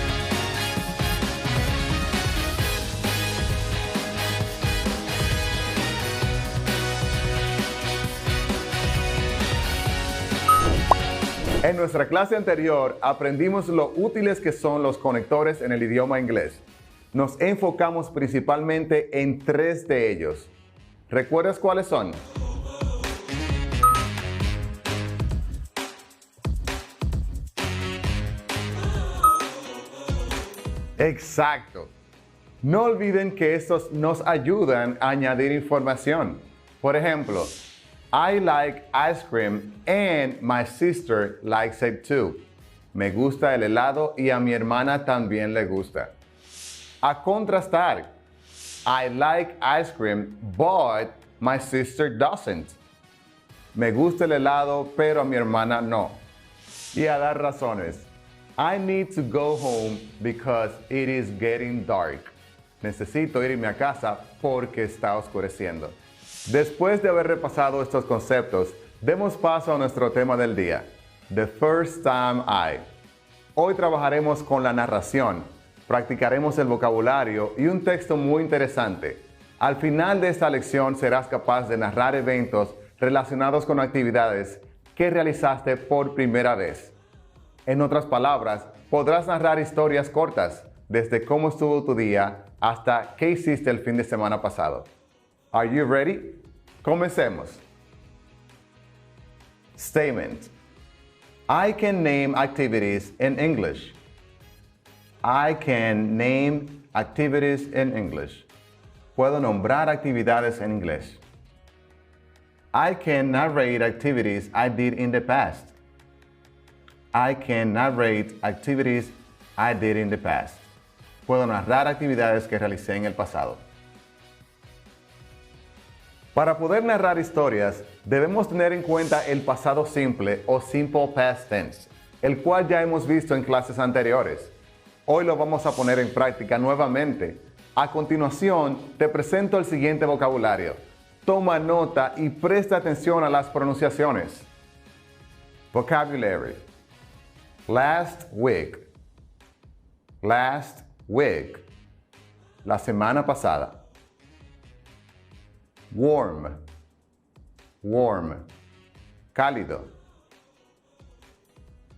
S3: En nuestra clase anterior aprendimos lo útiles que son los conectores en el idioma inglés. Nos enfocamos principalmente en 3 de ellos. ¿Recuerdas cuáles son? Exacto. No olviden que estos nos ayudan a añadir información. Por ejemplo, I like ice cream and my sister likes it too. Me gusta el helado y a mi hermana también le gusta. A contrastar, I like ice cream but my sister doesn't. Me gusta el helado pero a mi hermana no. Y a dar razones. I need to go home because it is getting dark. Necesito irme a casa porque está oscureciendo. Después de haber repasado estos conceptos, demos paso a nuestro tema del día, The First Time I. Hoy trabajaremos con la narración, practicaremos el vocabulario y un texto muy interesante. Al final de esta lección serás capaz de narrar eventos relacionados con actividades que realizaste por primera vez. En otras palabras, podrás narrar historias cortas, desde cómo estuvo tu día hasta qué hiciste el fin de semana pasado. Are you ready? Comencemos. Statement. I can name activities in English. I can name activities in English. Puedo nombrar actividades en inglés. I can narrate activities I did in the past. I can narrate activities I did in the past. Puedo narrar actividades que realicé en el pasado. Para poder narrar historias, debemos tener en cuenta el pasado simple o simple past tense, el cual ya hemos visto en clases anteriores. Hoy lo vamos a poner en práctica nuevamente. A continuación, te presento el siguiente vocabulario. Toma nota y presta atención a las pronunciaciones. Vocabulary. Last week. Last week. La semana pasada. Warm. Warm. Cálido.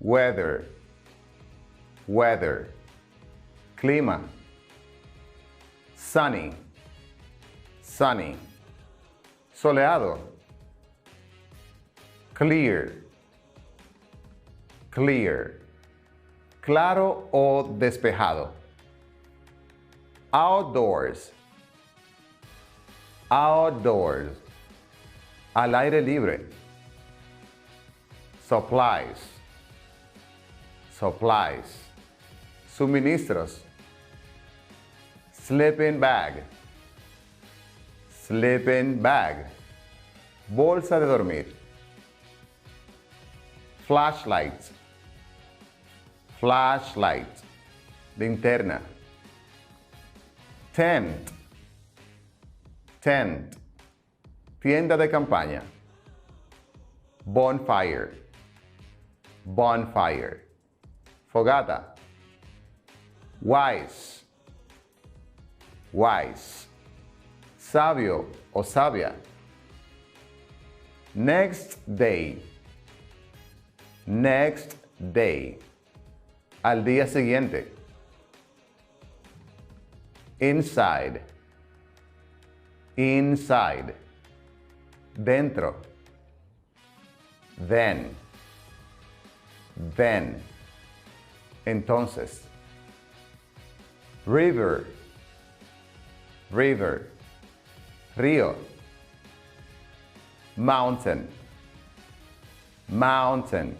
S3: weather, weather. Clima. Sunny, sunny. Soleado. Clear, clear. Claro o despejado. Outdoors, outdoors. Al aire libre. Supplies, supplies. Suministros. Sleeping bag, sleeping bag. Bolsa de dormir. Flashlight, flashlight. Linterna. Tent, tent. Tienda de campaña. Bonfire, bonfire. Fogata. Wise, wise. Sabio o sabia. Next day, next day. Al día siguiente. Inside, inside. Dentro. Then, then. Entonces. River, river. Río. Mountain, mountain.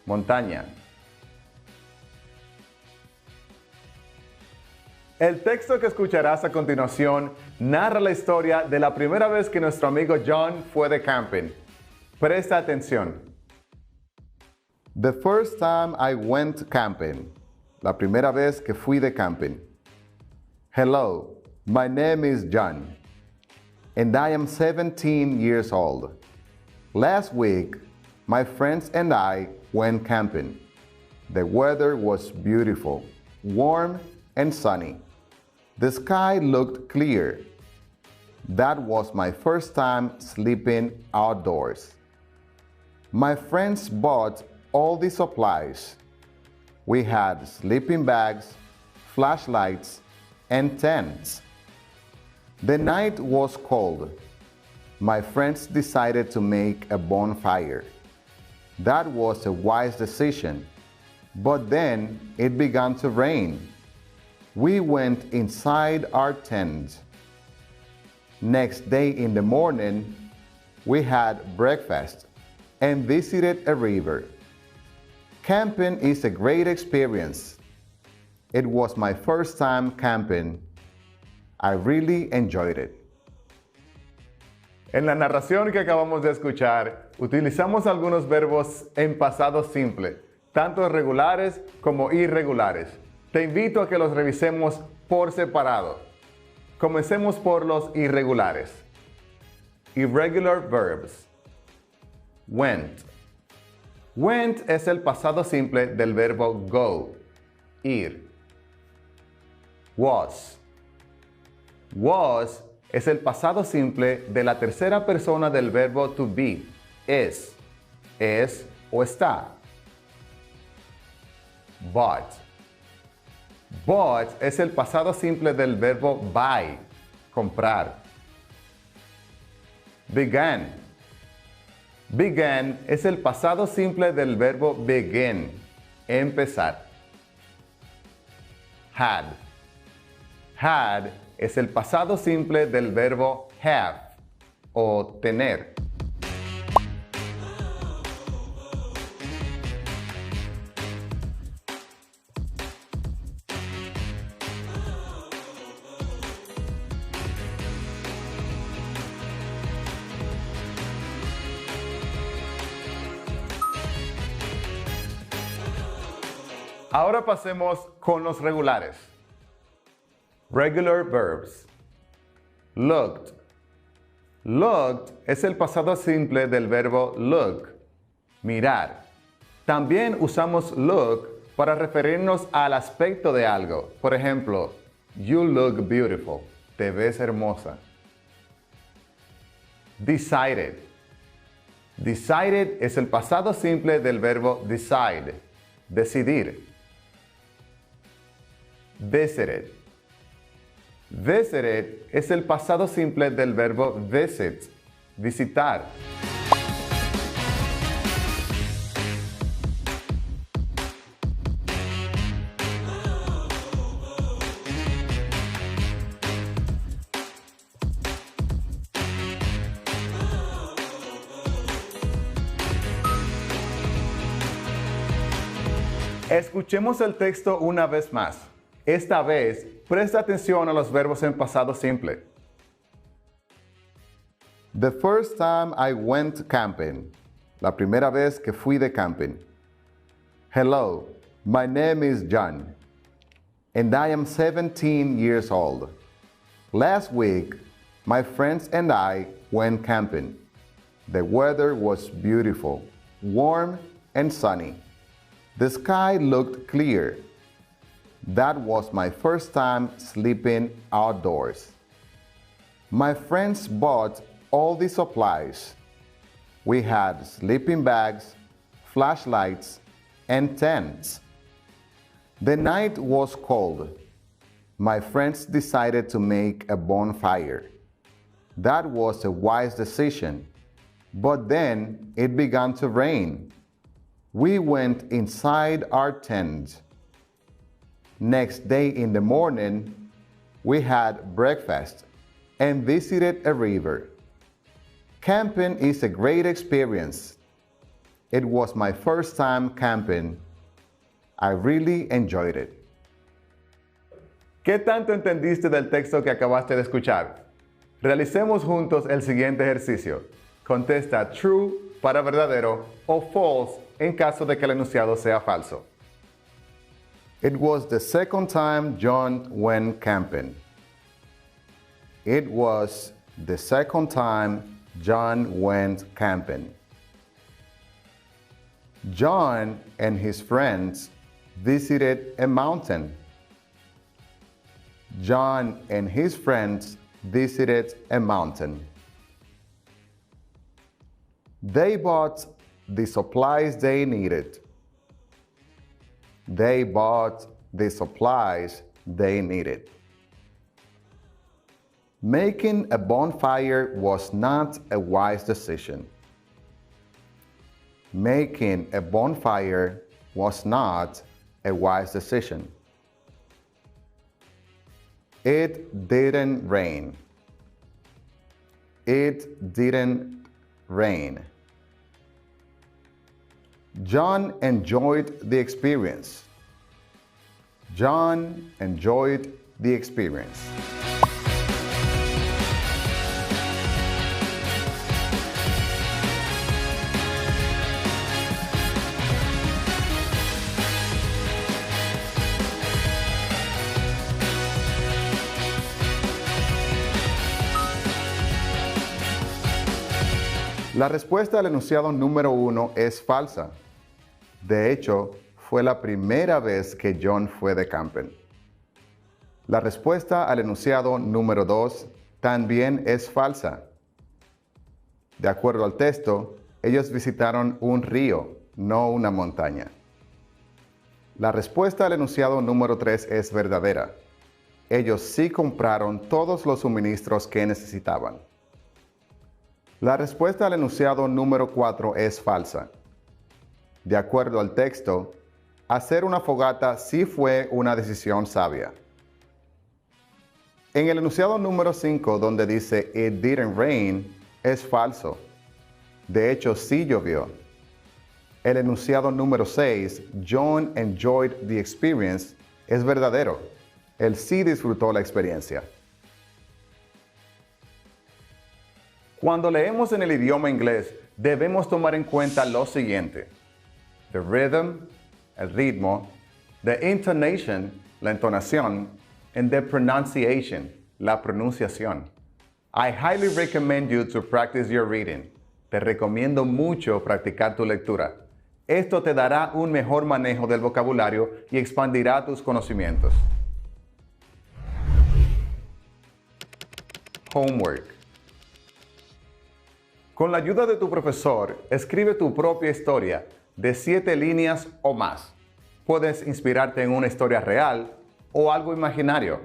S3: Montaña. El texto que escucharás a continuación narra la historia de la primera vez que nuestro amigo John fue de camping. Presta atención. The first time I went camping. La primera vez que fui de camping. Hello, my name is John, and I am 17 years old. Last week, my friends and I went camping. The weather was beautiful, warm and sunny. The sky looked clear. That was my first time sleeping outdoors. My friends bought all the supplies. We had sleeping bags, flashlights, and tents. The night was cold. My friends decided to make a bonfire. That was a wise decision, but then it began to rain. We went inside our tent. Next day in the morning, we had breakfast and visited a river. Camping is a great experience. It was my first time camping. I really enjoyed it. En la narración que acabamos de escuchar, utilizamos algunos verbos en pasado simple, tanto regulares como irregulares. Te invito a que los revisemos por separado. Comencemos por los irregulares. Irregular verbs. Went. Went es el pasado simple del verbo go, ir. Was. Was es el pasado simple de la tercera persona del verbo to be, es o está. Bought. Bought es el pasado simple del verbo buy, comprar. Began. Began es el pasado simple del verbo begin, empezar. Had. Had es el pasado simple del verbo have o tener. Ahora pasemos con los regulares. Regular verbs. Looked. Looked es el pasado simple del verbo look, mirar. También usamos look para referirnos al aspecto de algo. Por ejemplo, you look beautiful. Te ves hermosa. Decided. Decided es el pasado simple del verbo decide, decidir. Visited. Visited es el pasado simple del verbo visit, visitar. Escuchemos el texto una vez más. Esta vez, presta atención a los verbos en pasado simple. The first time I went camping. La primera vez que fui de camping. Hello, my name is John, and I am 17 years old. Last week, my friends and I went camping. The weather was beautiful, warm and sunny. The sky looked clear. That was my first time sleeping outdoors. My friends bought all the supplies. We had sleeping bags, flashlights, and tents. The night was cold. My friends decided to make a bonfire. That was a wise decision. But then it began to rain. We went inside our tent. Next day in the morning, we had breakfast and visited a river. Camping is a great experience. It was my first time camping. I really enjoyed it. ¿Qué tanto entendiste del texto que acabaste de escuchar? Realicemos juntos el siguiente ejercicio. Contesta true para verdadero o false en caso de que el enunciado sea falso. It was the second time John went camping. It was the second time John went camping. John and his friends visited a mountain. John and his friends visited a mountain. They bought the supplies they needed. They bought the supplies they needed. Making a bonfire was not a wise decision. Making a bonfire was not a wise decision. It didn't rain. It didn't rain. John enjoyed the experience. John enjoyed the experience. La respuesta al enunciado número 1 es falsa. De hecho, fue la primera vez que John fue de camping. La respuesta al enunciado número 2 también es falsa. De acuerdo al texto, ellos visitaron un río, no una montaña. La respuesta al enunciado número 3 es verdadera. Ellos sí compraron todos los suministros que necesitaban. La respuesta al enunciado número 4 es falsa. De acuerdo al texto, hacer una fogata sí fue una decisión sabia. En el enunciado número 5, donde dice "It didn't rain", es falso. De hecho, sí llovió. El enunciado número 6, "John enjoyed the experience", es verdadero. Él sí disfrutó la experiencia. Cuando leemos en el idioma inglés, debemos tomar en cuenta lo siguiente: the rhythm, el ritmo, the intonation, la entonación, and the pronunciation, la pronunciación. I highly recommend you to practice your reading. Te recomiendo mucho practicar tu lectura. Esto te dará un mejor manejo del vocabulario y expandirá tus conocimientos. Homework. Con la ayuda de tu profesor, escribe tu propia historia de 7 líneas o más. Puedes inspirarte en una historia real o algo imaginario.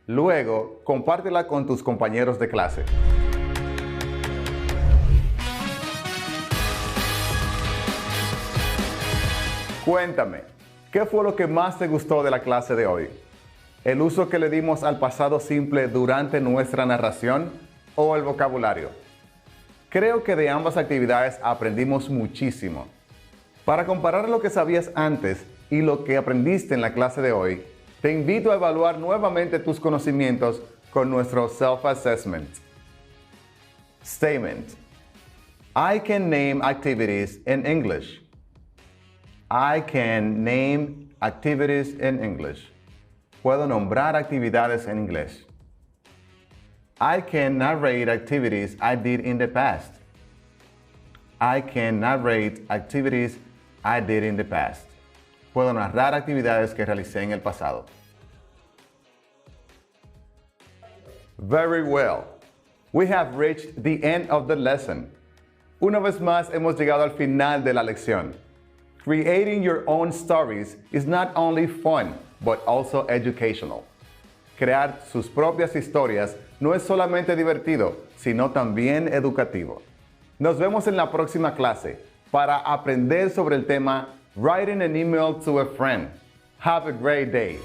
S3: Luego, compártela con tus compañeros de clase. Cuéntame, ¿qué fue lo que más te gustó de la clase de hoy? ¿El uso que le dimos al pasado simple durante nuestra narración o el vocabulario? Creo que de ambas actividades aprendimos muchísimo. Para comparar lo que sabías antes y lo que aprendiste en la clase de hoy, te invito a evaluar nuevamente tus conocimientos con nuestro self-assessment. Statement. I can name activities in English. I can name activities in English. Puedo nombrar actividades en inglés. I can narrate activities I did in the past. I can narrate activities I did in the past. Puedo narrar actividades que realicé en el pasado. Very well. We have reached the end of the lesson. Una vez más hemos llegado al final de la lección. Creating your own stories is not only fun, but also educational. Crear sus propias historias no es solamente divertido, sino también educativo. Nos vemos en la próxima clase para aprender sobre el tema Writing an Email to a Friend. Have a great day.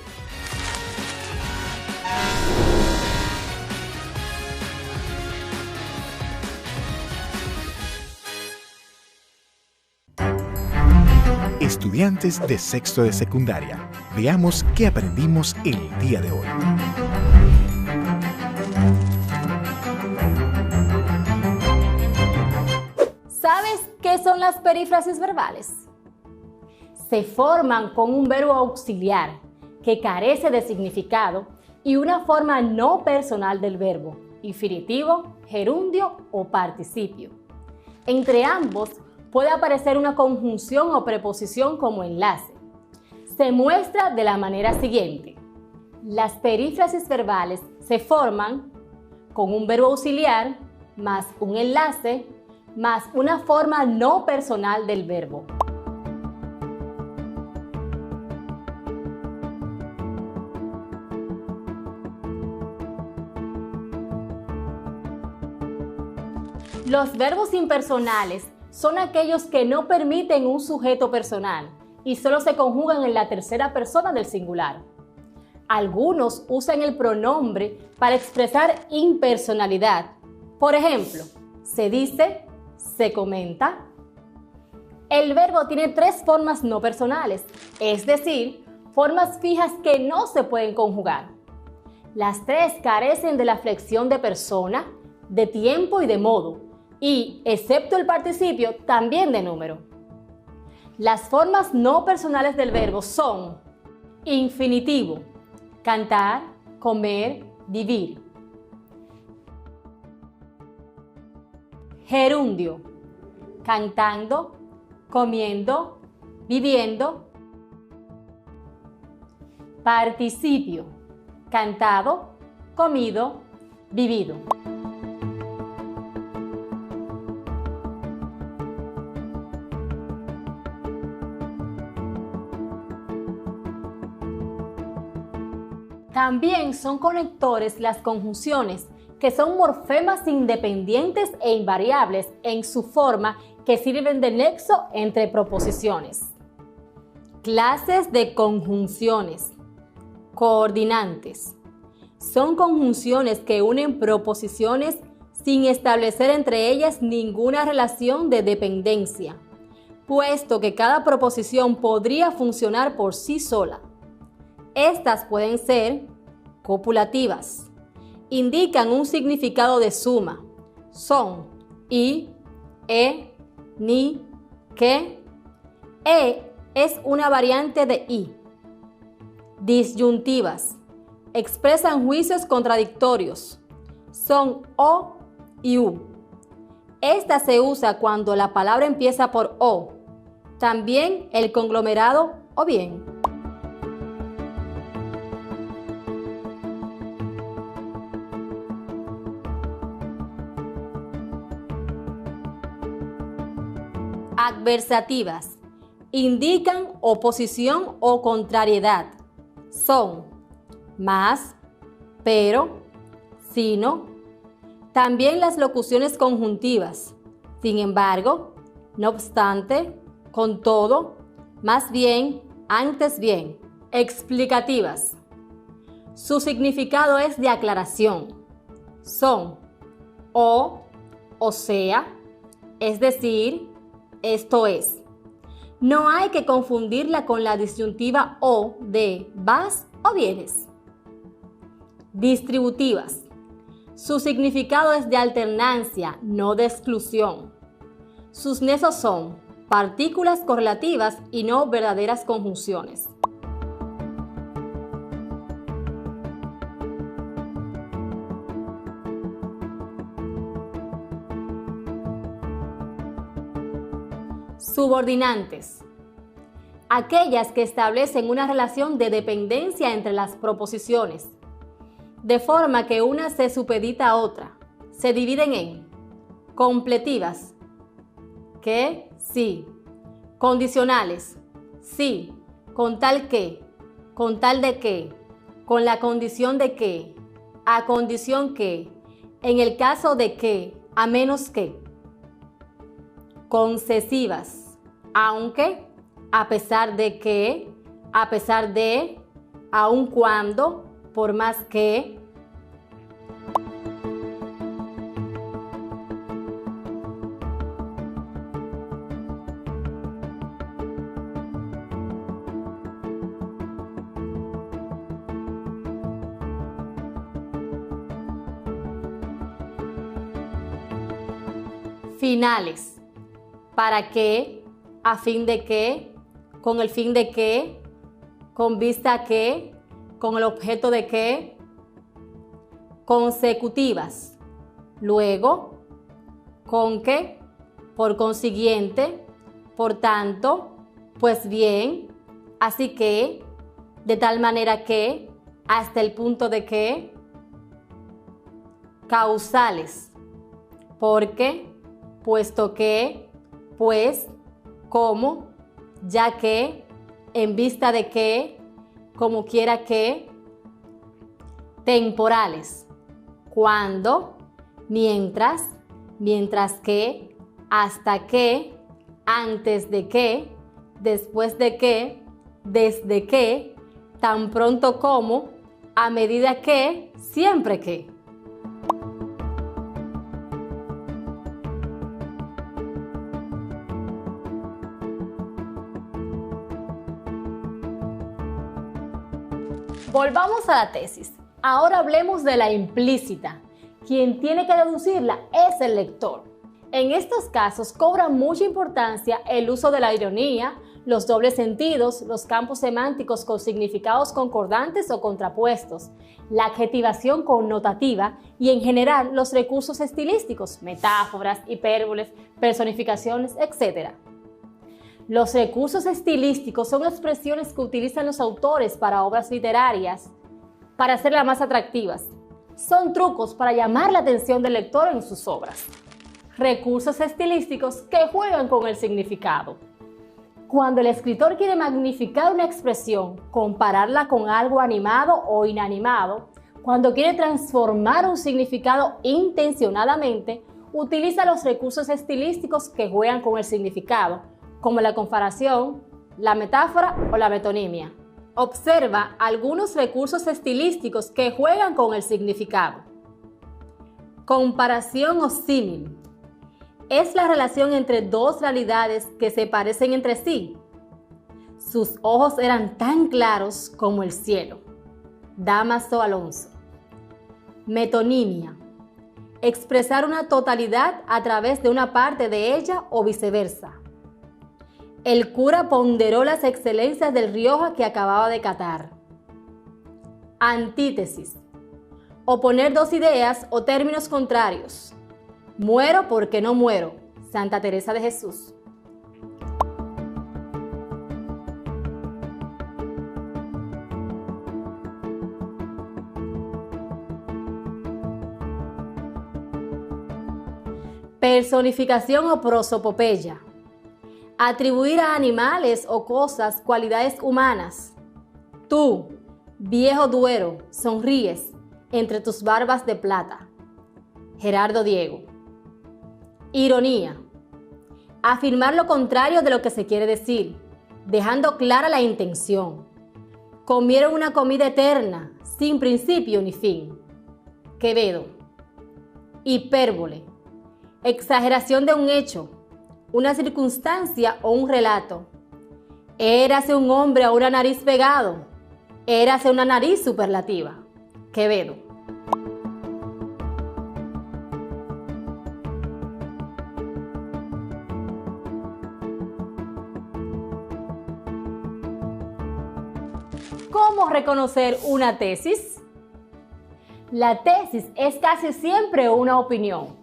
S4: Estudiantes de sexto de secundaria, veamos qué aprendimos el día de hoy.
S1: ¿Sabes qué son las perífrasis verbales? Se forman con un verbo auxiliar que carece de significado y una forma no personal del verbo, infinitivo, gerundio o participio. Entre ambos puede aparecer una conjunción o preposición como enlace. Se muestra de la manera siguiente. Las perífrasis verbales se forman con un verbo auxiliar más un enlace más una forma no personal del verbo. Los verbos impersonales son aquellos que no permiten un sujeto personal y solo se conjugan en la tercera persona del singular. Algunos usan el pronombre para expresar impersonalidad. Por ejemplo, se dice, se comenta. El verbo tiene 3 formas no personales, es decir, formas fijas que no se pueden conjugar. Las 3 carecen de la flexión de persona, de tiempo y de modo, y, excepto el participio, también de número. Las formas no personales del verbo son infinitivo, cantar, comer, vivir. Gerundio, cantando, comiendo, viviendo. Participio, cantado, comido, vivido. También son conectores las conjunciones, que son morfemas independientes e invariables en su forma que sirven de nexo entre proposiciones. Clases de conjunciones. Coordinantes. Son conjunciones que unen proposiciones sin establecer entre ellas ninguna relación de dependencia, puesto que cada proposición podría funcionar por sí sola. Estas pueden ser copulativas. Indican un significado de suma. Son y, ni, que. Es una variante de y. Disyuntivas. Expresan juicios contradictorios. Son o y u. Esta se usa cuando la palabra empieza por o. También el conglomerado o bien. Adversativas. Indican oposición o contrariedad. Son más, pero, sino. También las locuciones conjuntivas. Sin embargo, no obstante, con todo, más bien, antes bien. Explicativas. Su significado es de aclaración. Son o sea, es decir, esto es. No hay que confundirla con la disyuntiva o de vas o vienes. Distributivas. Su significado es de alternancia, no de exclusión. Sus nexos son partículas correlativas y no verdaderas conjunciones. Subordinantes. Aquellas que establecen una relación de dependencia entre las proposiciones, de forma que una se supedita a otra. Se dividen en completivas, que, sí, condicionales, sí, con tal que, con tal de que, con la condición de que, a condición que, en el caso de que, a menos que. Concesivas, aunque, a pesar de que, a pesar de, aun cuando, por más que. Finales. ¿Para qué? ¿A fin de qué? ¿Con el fin de qué? ¿Con vista a qué? ¿Con el objeto de qué? Consecutivas. Luego, con qué, por consiguiente, por tanto, pues bien, así que, de tal manera que, hasta el punto de que. Causales. Porque, puesto que, pues, como, ya que, en vista de que, como quiera que. Temporales. Cuando, mientras, mientras que, hasta que, antes de que, después de que, desde que, tan pronto como, a medida que, siempre que. Volvamos a la tesis. Ahora hablemos de la implícita. Quien tiene que deducirla es el lector. En estos casos cobra mucha importancia el uso de la ironía, los dobles sentidos, los campos semánticos con significados concordantes o contrapuestos, la adjetivación connotativa y en general los recursos estilísticos, metáforas, hipérboles, personificaciones, etc. Los recursos estilísticos son expresiones que utilizan los autores para obras literarias para hacerlas más atractivas. Son trucos para llamar la atención del lector en sus obras. Recursos estilísticos que juegan con el significado. Cuando el escritor quiere magnificar una expresión, compararla con algo animado o inanimado, cuando quiere transformar un significado intencionadamente, utiliza los recursos estilísticos que juegan con el significado, como la comparación, la metáfora o la metonimia. Observa algunos recursos estilísticos que juegan con el significado. Comparación o símil. Es la relación entre dos realidades que se parecen entre sí. Sus ojos eran tan claros como el cielo. Dámaso Alonso. Metonimia. Expresar una totalidad a través de una parte de ella o viceversa. El cura ponderó las excelencias del Rioja que acababa de catar. Antítesis. Oponer dos ideas o términos contrarios. Muero porque no muero. Santa Teresa de Jesús. Personificación o prosopopeya. Atribuir a animales o cosas cualidades humanas. Tú, viejo Duero, sonríes entre tus barbas de plata. Gerardo Diego. Ironía. Afirmar lo contrario de lo que se quiere decir, dejando clara la intención. Comieron una comida eterna, sin principio ni fin. Quevedo. Hipérbole. Exageración de un hecho, una circunstancia o un relato. Érase un hombre a una nariz pegado. Érase una nariz superlativa. Quevedo. ¿Cómo reconocer una tesis? La tesis es casi siempre una opinión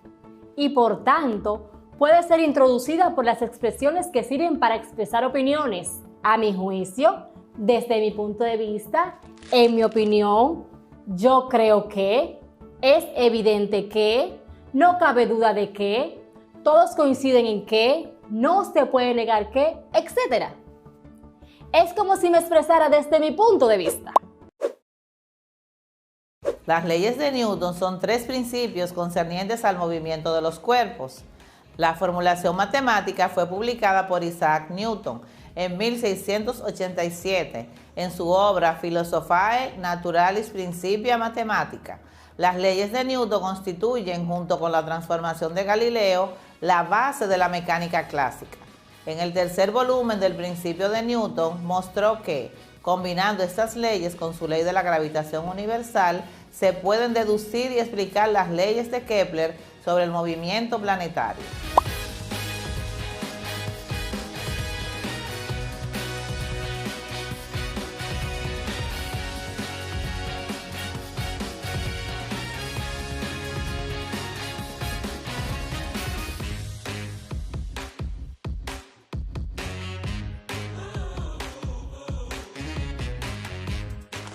S1: y por tanto puede ser introducida por las expresiones que sirven para expresar opiniones. A mi juicio, desde mi punto de vista, en mi opinión, yo creo que, es evidente que, no cabe duda de que, todos coinciden en que, no se puede negar que, etc. Es como si me expresara desde mi punto de vista.
S2: Las leyes de Newton son 3 principios concernientes al movimiento de los cuerpos. La formulación matemática fue publicada por Isaac Newton en 1687 en su obra Philosophiae Naturalis Principia Mathematica. Las leyes de Newton constituyen, junto con la transformación de Galileo, la base de la mecánica clásica. En el tercer volumen del Principio de Newton mostró que, combinando estas leyes con su ley de la gravitación universal, se pueden deducir y explicar las leyes de Kepler sobre el movimiento planetario.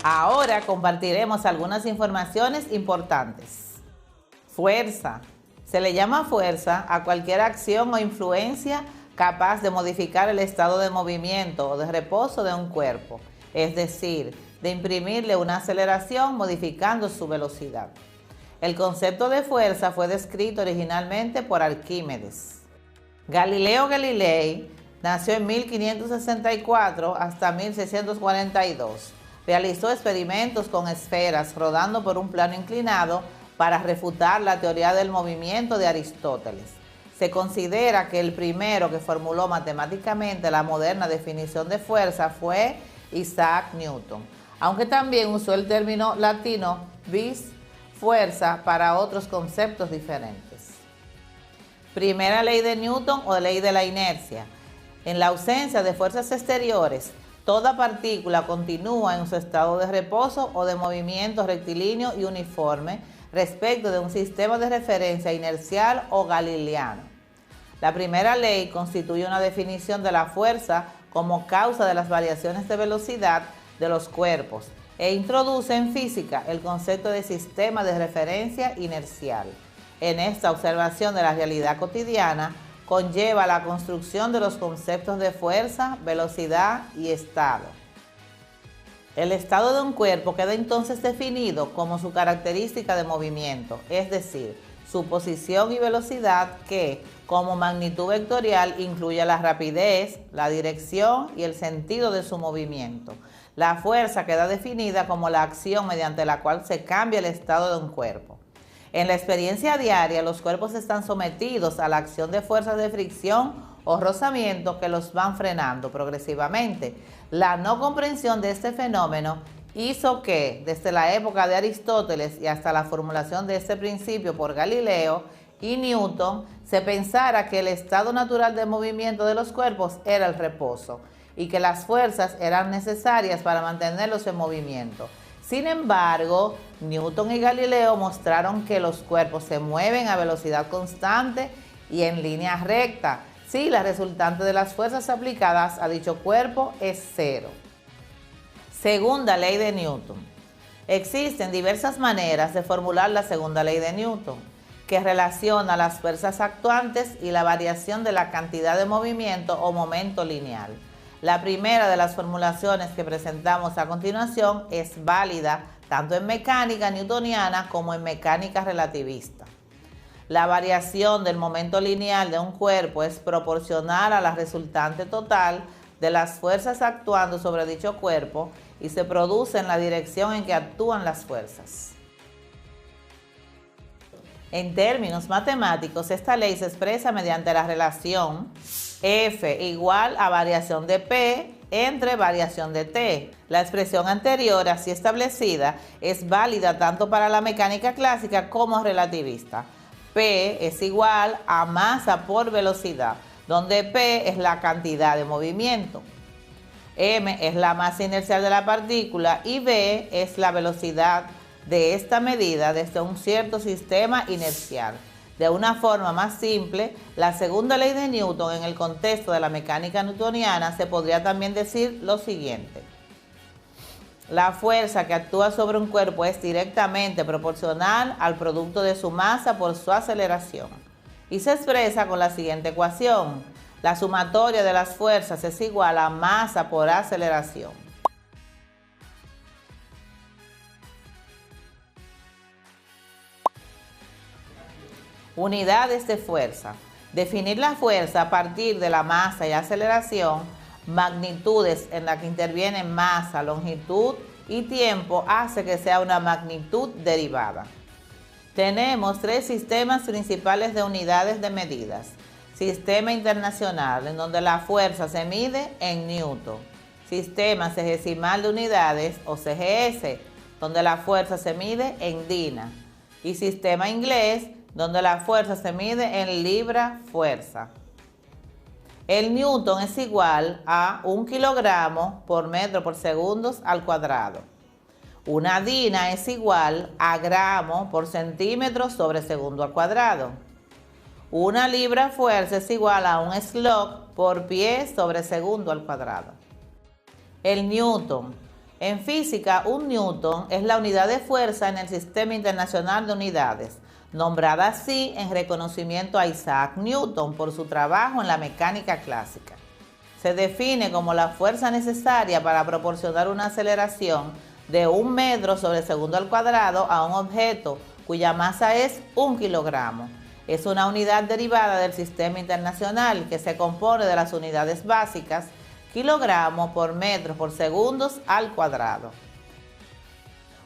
S2: Ahora compartiremos algunas informaciones importantes. Fuerza. Se le llama fuerza a cualquier acción o influencia capaz de modificar el estado de movimiento o de reposo de un cuerpo, es decir, de imprimirle una aceleración modificando su velocidad. El concepto de fuerza fue descrito originalmente por Arquímedes. Galileo Galilei nació en 1564 hasta 1642. Realizó experimentos con esferas rodando por un plano inclinado para refutar la teoría del movimiento de Aristóteles. Se considera que el primero que formuló matemáticamente la moderna definición de fuerza fue Isaac Newton, aunque también usó el término latino vis, fuerza, para otros conceptos diferentes. Primera ley de Newton o ley de la inercia. En la ausencia de fuerzas exteriores, toda partícula continúa en su estado de reposo o de movimiento rectilíneo y uniforme respecto de un sistema de referencia inercial o galileano. La primera ley constituye una definición de la fuerza como causa de las variaciones de velocidad de los cuerpos e introduce en física el concepto de sistema de referencia inercial. En esta observación de la realidad cotidiana, conlleva la construcción de los conceptos de fuerza, velocidad y estado. El estado de un cuerpo queda entonces definido como su característica de movimiento, es decir, su posición y velocidad que, como magnitud vectorial, incluye la rapidez, la dirección y el sentido de su movimiento. La fuerza queda definida como la acción mediante la cual se cambia el estado de un cuerpo. En la experiencia diaria, los cuerpos están sometidos a la acción de fuerzas de fricción o rozamiento que los van frenando progresivamente. La no comprensión de este fenómeno hizo que, desde la época de Aristóteles y hasta la formulación de este principio por Galileo y Newton, se pensara que el estado natural de movimiento de los cuerpos era el reposo y que las fuerzas eran necesarias para mantenerlos en movimiento. Sin embargo, Newton y Galileo mostraron que los cuerpos se mueven a velocidad constante y en línea recta, si la resultante de las fuerzas aplicadas a dicho cuerpo es cero. Segunda ley de Newton. Existen diversas maneras de formular la segunda ley de Newton. que relaciona las fuerzas actuantes y la variación de la cantidad de movimiento o momento lineal. La primera de las formulaciones que presentamos a continuación es válida tanto en mecánica newtoniana como en mecánica relativista. La variación del momento lineal de un cuerpo es proporcional a la resultante total de las fuerzas actuando sobre dicho cuerpo y se produce en la dirección en que actúan las fuerzas. En términos matemáticos, esta ley se expresa mediante la relación F igual a variación de P entre variación de T. La expresión anterior, así establecida, es válida tanto para la mecánica clásica como relativista. P es igual a masa por velocidad, donde P es la cantidad de movimiento. M es la masa inercial de la partícula y V es la velocidad de esta medida desde un cierto sistema inercial. De una forma más simple, la segunda ley de Newton en el contexto de la mecánica newtoniana se podría también decir lo siguiente. La fuerza que actúa sobre un cuerpo es directamente proporcional al producto de su masa por su aceleración y se expresa con la siguiente ecuación. La sumatoria de las fuerzas es igual a masa por aceleración. Unidades de fuerza. Definir la fuerza a partir de la masa y aceleración, magnitudes en las que intervienen masa, longitud y tiempo, hace que sea una magnitud derivada. Tenemos tres sistemas principales de unidades de medidas. Sistema internacional, en donde la fuerza se mide en newton. Sistema sexagesimal de unidades, o CGS, donde la fuerza se mide en dina. Y sistema inglés, donde la fuerza se mide en libra-fuerza. El newton es igual a 1 kilogramo por metro por segundos al cuadrado. Una dina es igual a gramo por centímetro sobre segundo al cuadrado. Una libra-fuerza es igual a un slug por pie sobre segundo al cuadrado. El newton. En física, un newton es la unidad de fuerza en el Sistema Internacional de Unidades, nombrada así en reconocimiento a Isaac Newton por su trabajo en la mecánica clásica. Se define como la fuerza necesaria para proporcionar una aceleración de 1 metro sobre segundo al cuadrado a un objeto cuya masa es 1 kilogramo. Es una unidad derivada del sistema internacional que se compone de las unidades básicas kilogramo por metro por segundos al cuadrado.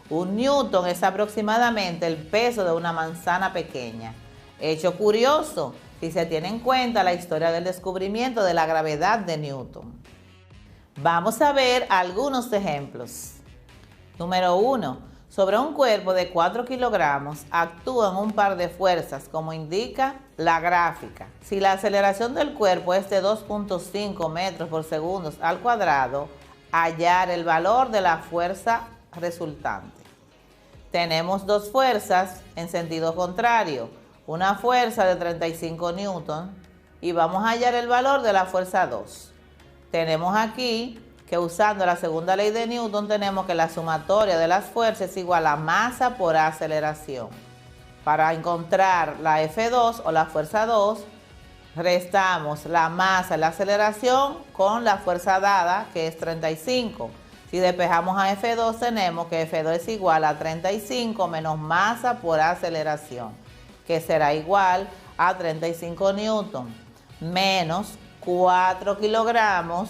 S2: Un newton es aproximadamente el peso de una manzana pequeña. Hecho curioso, si se tiene en cuenta la historia del descubrimiento de la gravedad de Newton. Vamos a ver algunos ejemplos. Número 1. Sobre un cuerpo de 4 kilogramos actúan un par de fuerzas, como indica la gráfica. Si la aceleración del cuerpo es de 2.5 metros por segundo al cuadrado, hallar el valor de la fuerza resultante. Tenemos dos fuerzas en sentido contrario, una fuerza de 35 newton y vamos a hallar el valor de la fuerza 2. Tenemos aquí que usando la segunda ley de Newton tenemos que la sumatoria de las fuerzas es igual a masa por aceleración. Para encontrar la F2 o la fuerza 2, restamos la masa y la aceleración con la fuerza dada, que es 35. Si despejamos a F2, tenemos que F2 es igual a 35 menos masa por aceleración, que será igual a 35 newton, menos 4 kilogramos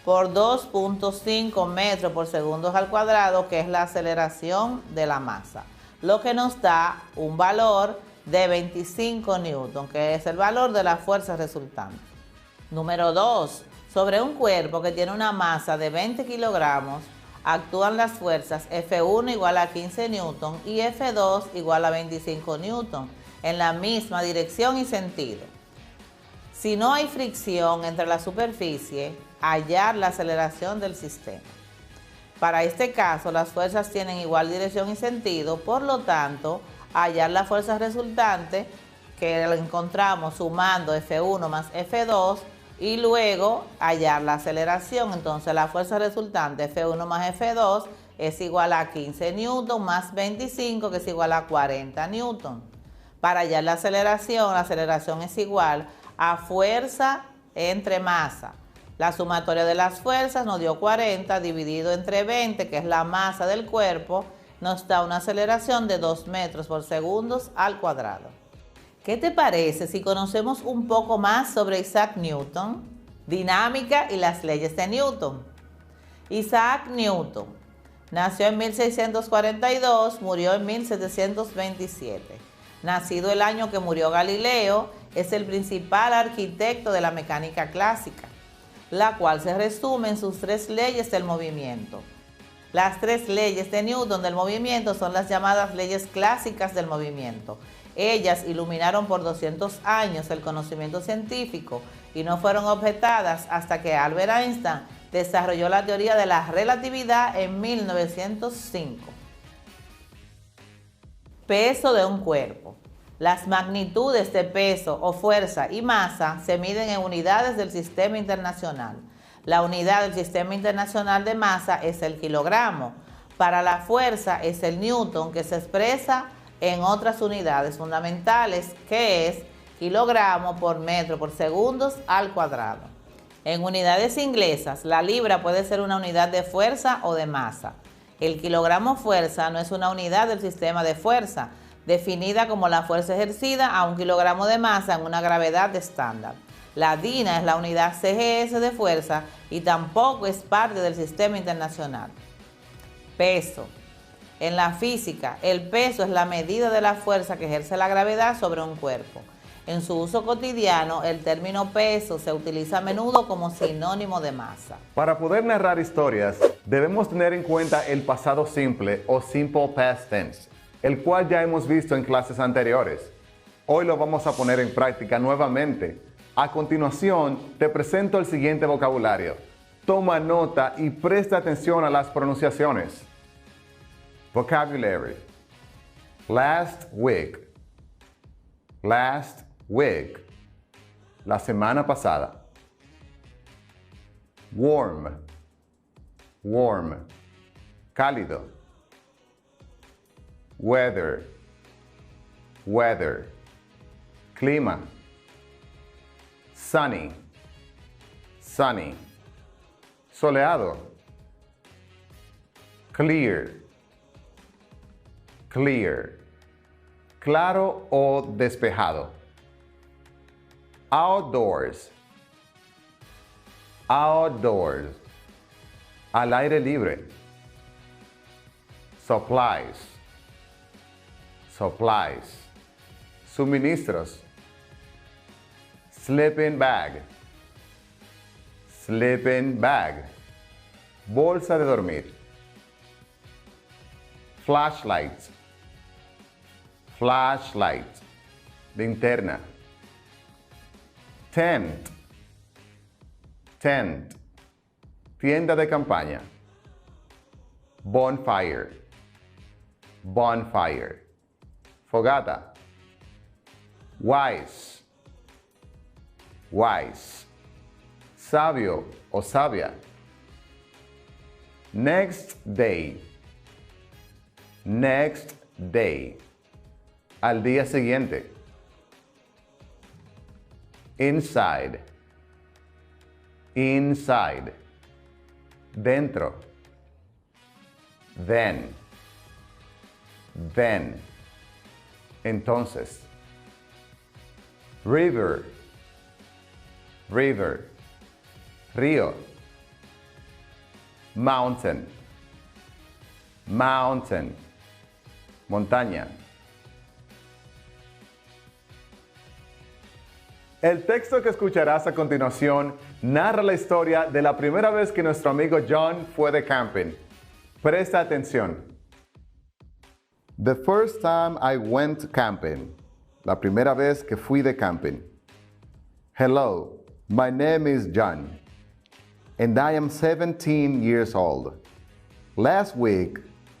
S2: por 2.5 metros por segundo al cuadrado, que es la aceleración de la masa, lo que nos da un valor de 25 newton, que es el valor de la fuerza resultante. Número 2. Sobre un cuerpo que tiene una masa de 20 kilogramos, actúan las fuerzas F1 igual a 15 newton y F2 igual a 25 newton en la misma dirección y sentido. Si no hay fricción entre la superficie, hallar la aceleración del sistema. Para este caso, las fuerzas tienen igual dirección y sentido, por lo tanto, hallar la fuerza resultante, que la encontramos sumando F1 más F2, y luego hallar la aceleración. Entonces la fuerza resultante F1 más F2 es igual a 15 newton más 25, que es igual a 40 newton. Para hallar la aceleración es igual a fuerza entre masa. La sumatoria de las fuerzas nos dio 40 dividido entre 20, que es la masa del cuerpo, nos da una aceleración de 2 metros por segundo al cuadrado. ¿Qué te parece si conocemos un poco más sobre Isaac Newton, dinámica y las leyes de Newton? Isaac Newton nació en 1642, murió en 1727. Nacido el año que murió Galileo, es el principal arquitecto de la mecánica clásica, la cual se resume en sus 3 leyes del movimiento. Las 3 leyes de Newton del movimiento son las llamadas leyes clásicas del movimiento. Ellas iluminaron por 200 años el conocimiento científico y no fueron objetadas hasta que Albert Einstein desarrolló la teoría de la relatividad en 1905. Peso de un cuerpo. Las magnitudes de peso o fuerza y masa se miden en unidades del sistema internacional. La unidad del sistema internacional de masa es el kilogramo. Para la fuerza es el newton, que se expresa en otras unidades fundamentales, que es kilogramo por metro por segundos al cuadrado. En unidades inglesas, la libra puede ser una unidad de fuerza o de masa. El kilogramo fuerza no es una unidad del sistema de fuerza, definida como la fuerza ejercida a un kilogramo de masa en una gravedad estándar. La DINA es la unidad CGS de fuerza y tampoco es parte del sistema internacional. Peso. En la física, el peso es la medida de la fuerza que ejerce la gravedad sobre un cuerpo. En su uso cotidiano, el término peso se utiliza a menudo como sinónimo de masa.
S3: Para poder narrar historias, debemos tener en cuenta el pasado simple o simple past tense, el cual ya hemos visto en clases anteriores. Hoy lo vamos a poner en práctica nuevamente. A continuación, te presento el siguiente vocabulario. Toma nota y presta atención a las pronunciaciones. Vocabulary. Last week. Last week. La semana pasada. Warm. Warm. Cálido. Weather. Weather. Clima. Sunny. Sunny. Soleado. Clear. Clear. Claro o despejado. Outdoors. Outdoors. Al aire libre. Supplies. Supplies. Suministros. Sleeping bag. Sleeping bag. Bolsa de dormir. Flashlights. Flashlight. Linterna. Tent. Tent. Tienda de campaña. Bonfire. Bonfire. Fogata. Wise. Wise. Sabio o sabia. Next day. Next day. Al día siguiente. Inside. Inside. Dentro. Then. Then. Entonces. River. River. Río. Mountain. Mountain. Montaña. El texto que escucharás a continuación narra la historia de la primera vez que nuestro amigo John fue de camping. Presta atención. The first time I went camping. La primera vez que fui de camping. Hello, my name is John, and I am 17 years old. Last week,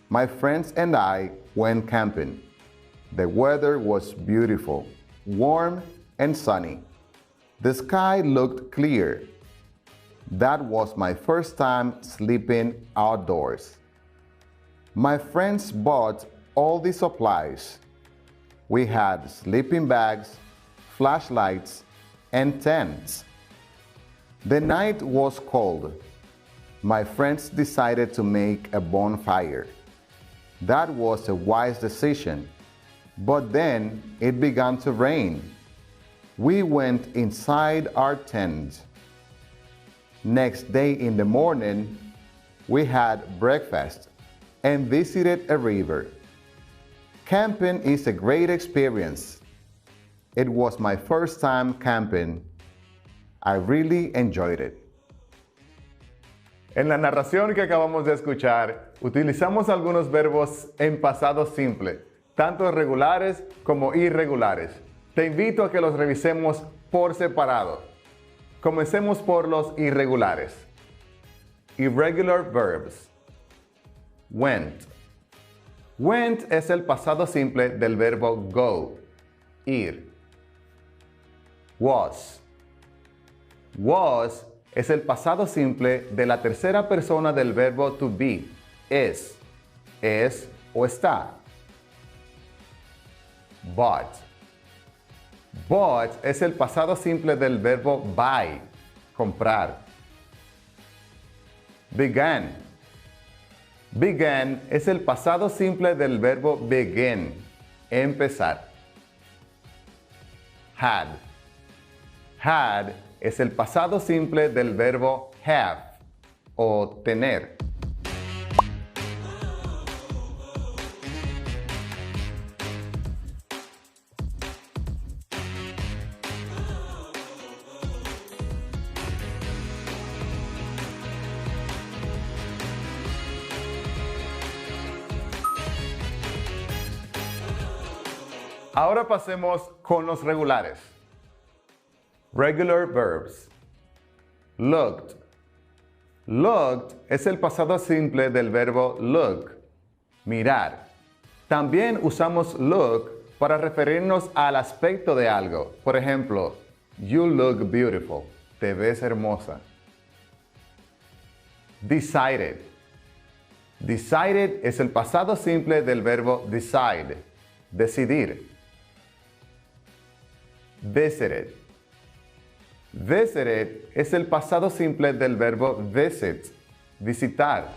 S3: my friends and I went camping. The weather was beautiful, warm and sunny. The sky looked clear. That was my first time sleeping outdoors. My friends bought all the supplies. We had sleeping bags, flashlights, and tents. The night was cold. My friends decided to make a bonfire. That was a wise decision. But then it began to rain. We went inside our tent. Next day in the morning, we had breakfast and visited a river. Camping is a great experience. It was my first time camping. I really enjoyed it.
S5: En la narración que acabamos de escuchar, utilizamos algunos verbos en pasado simple, tanto regulares como irregulares. Te invito a que los revisemos por separado. Comencemos por los irregulares. Irregular verbs. Went. Went es el pasado simple del verbo go, ir. Was. Was es el pasado simple de la tercera persona del verbo to be, es o está. Bought. Bought es el pasado simple del verbo buy, comprar. Began. Began es el pasado simple del verbo begin, empezar. Had. Had es el pasado simple del verbo have o tener. Ahora pasemos con los regulares. Regular verbs. Looked. Looked es el pasado simple del verbo look, mirar. También usamos look para referirnos al aspecto de algo. Por ejemplo, you look beautiful. Te ves hermosa. Decided. Decided es el pasado simple del verbo decide, decidir. Visited. Visited es el pasado simple del verbo visit, visitar.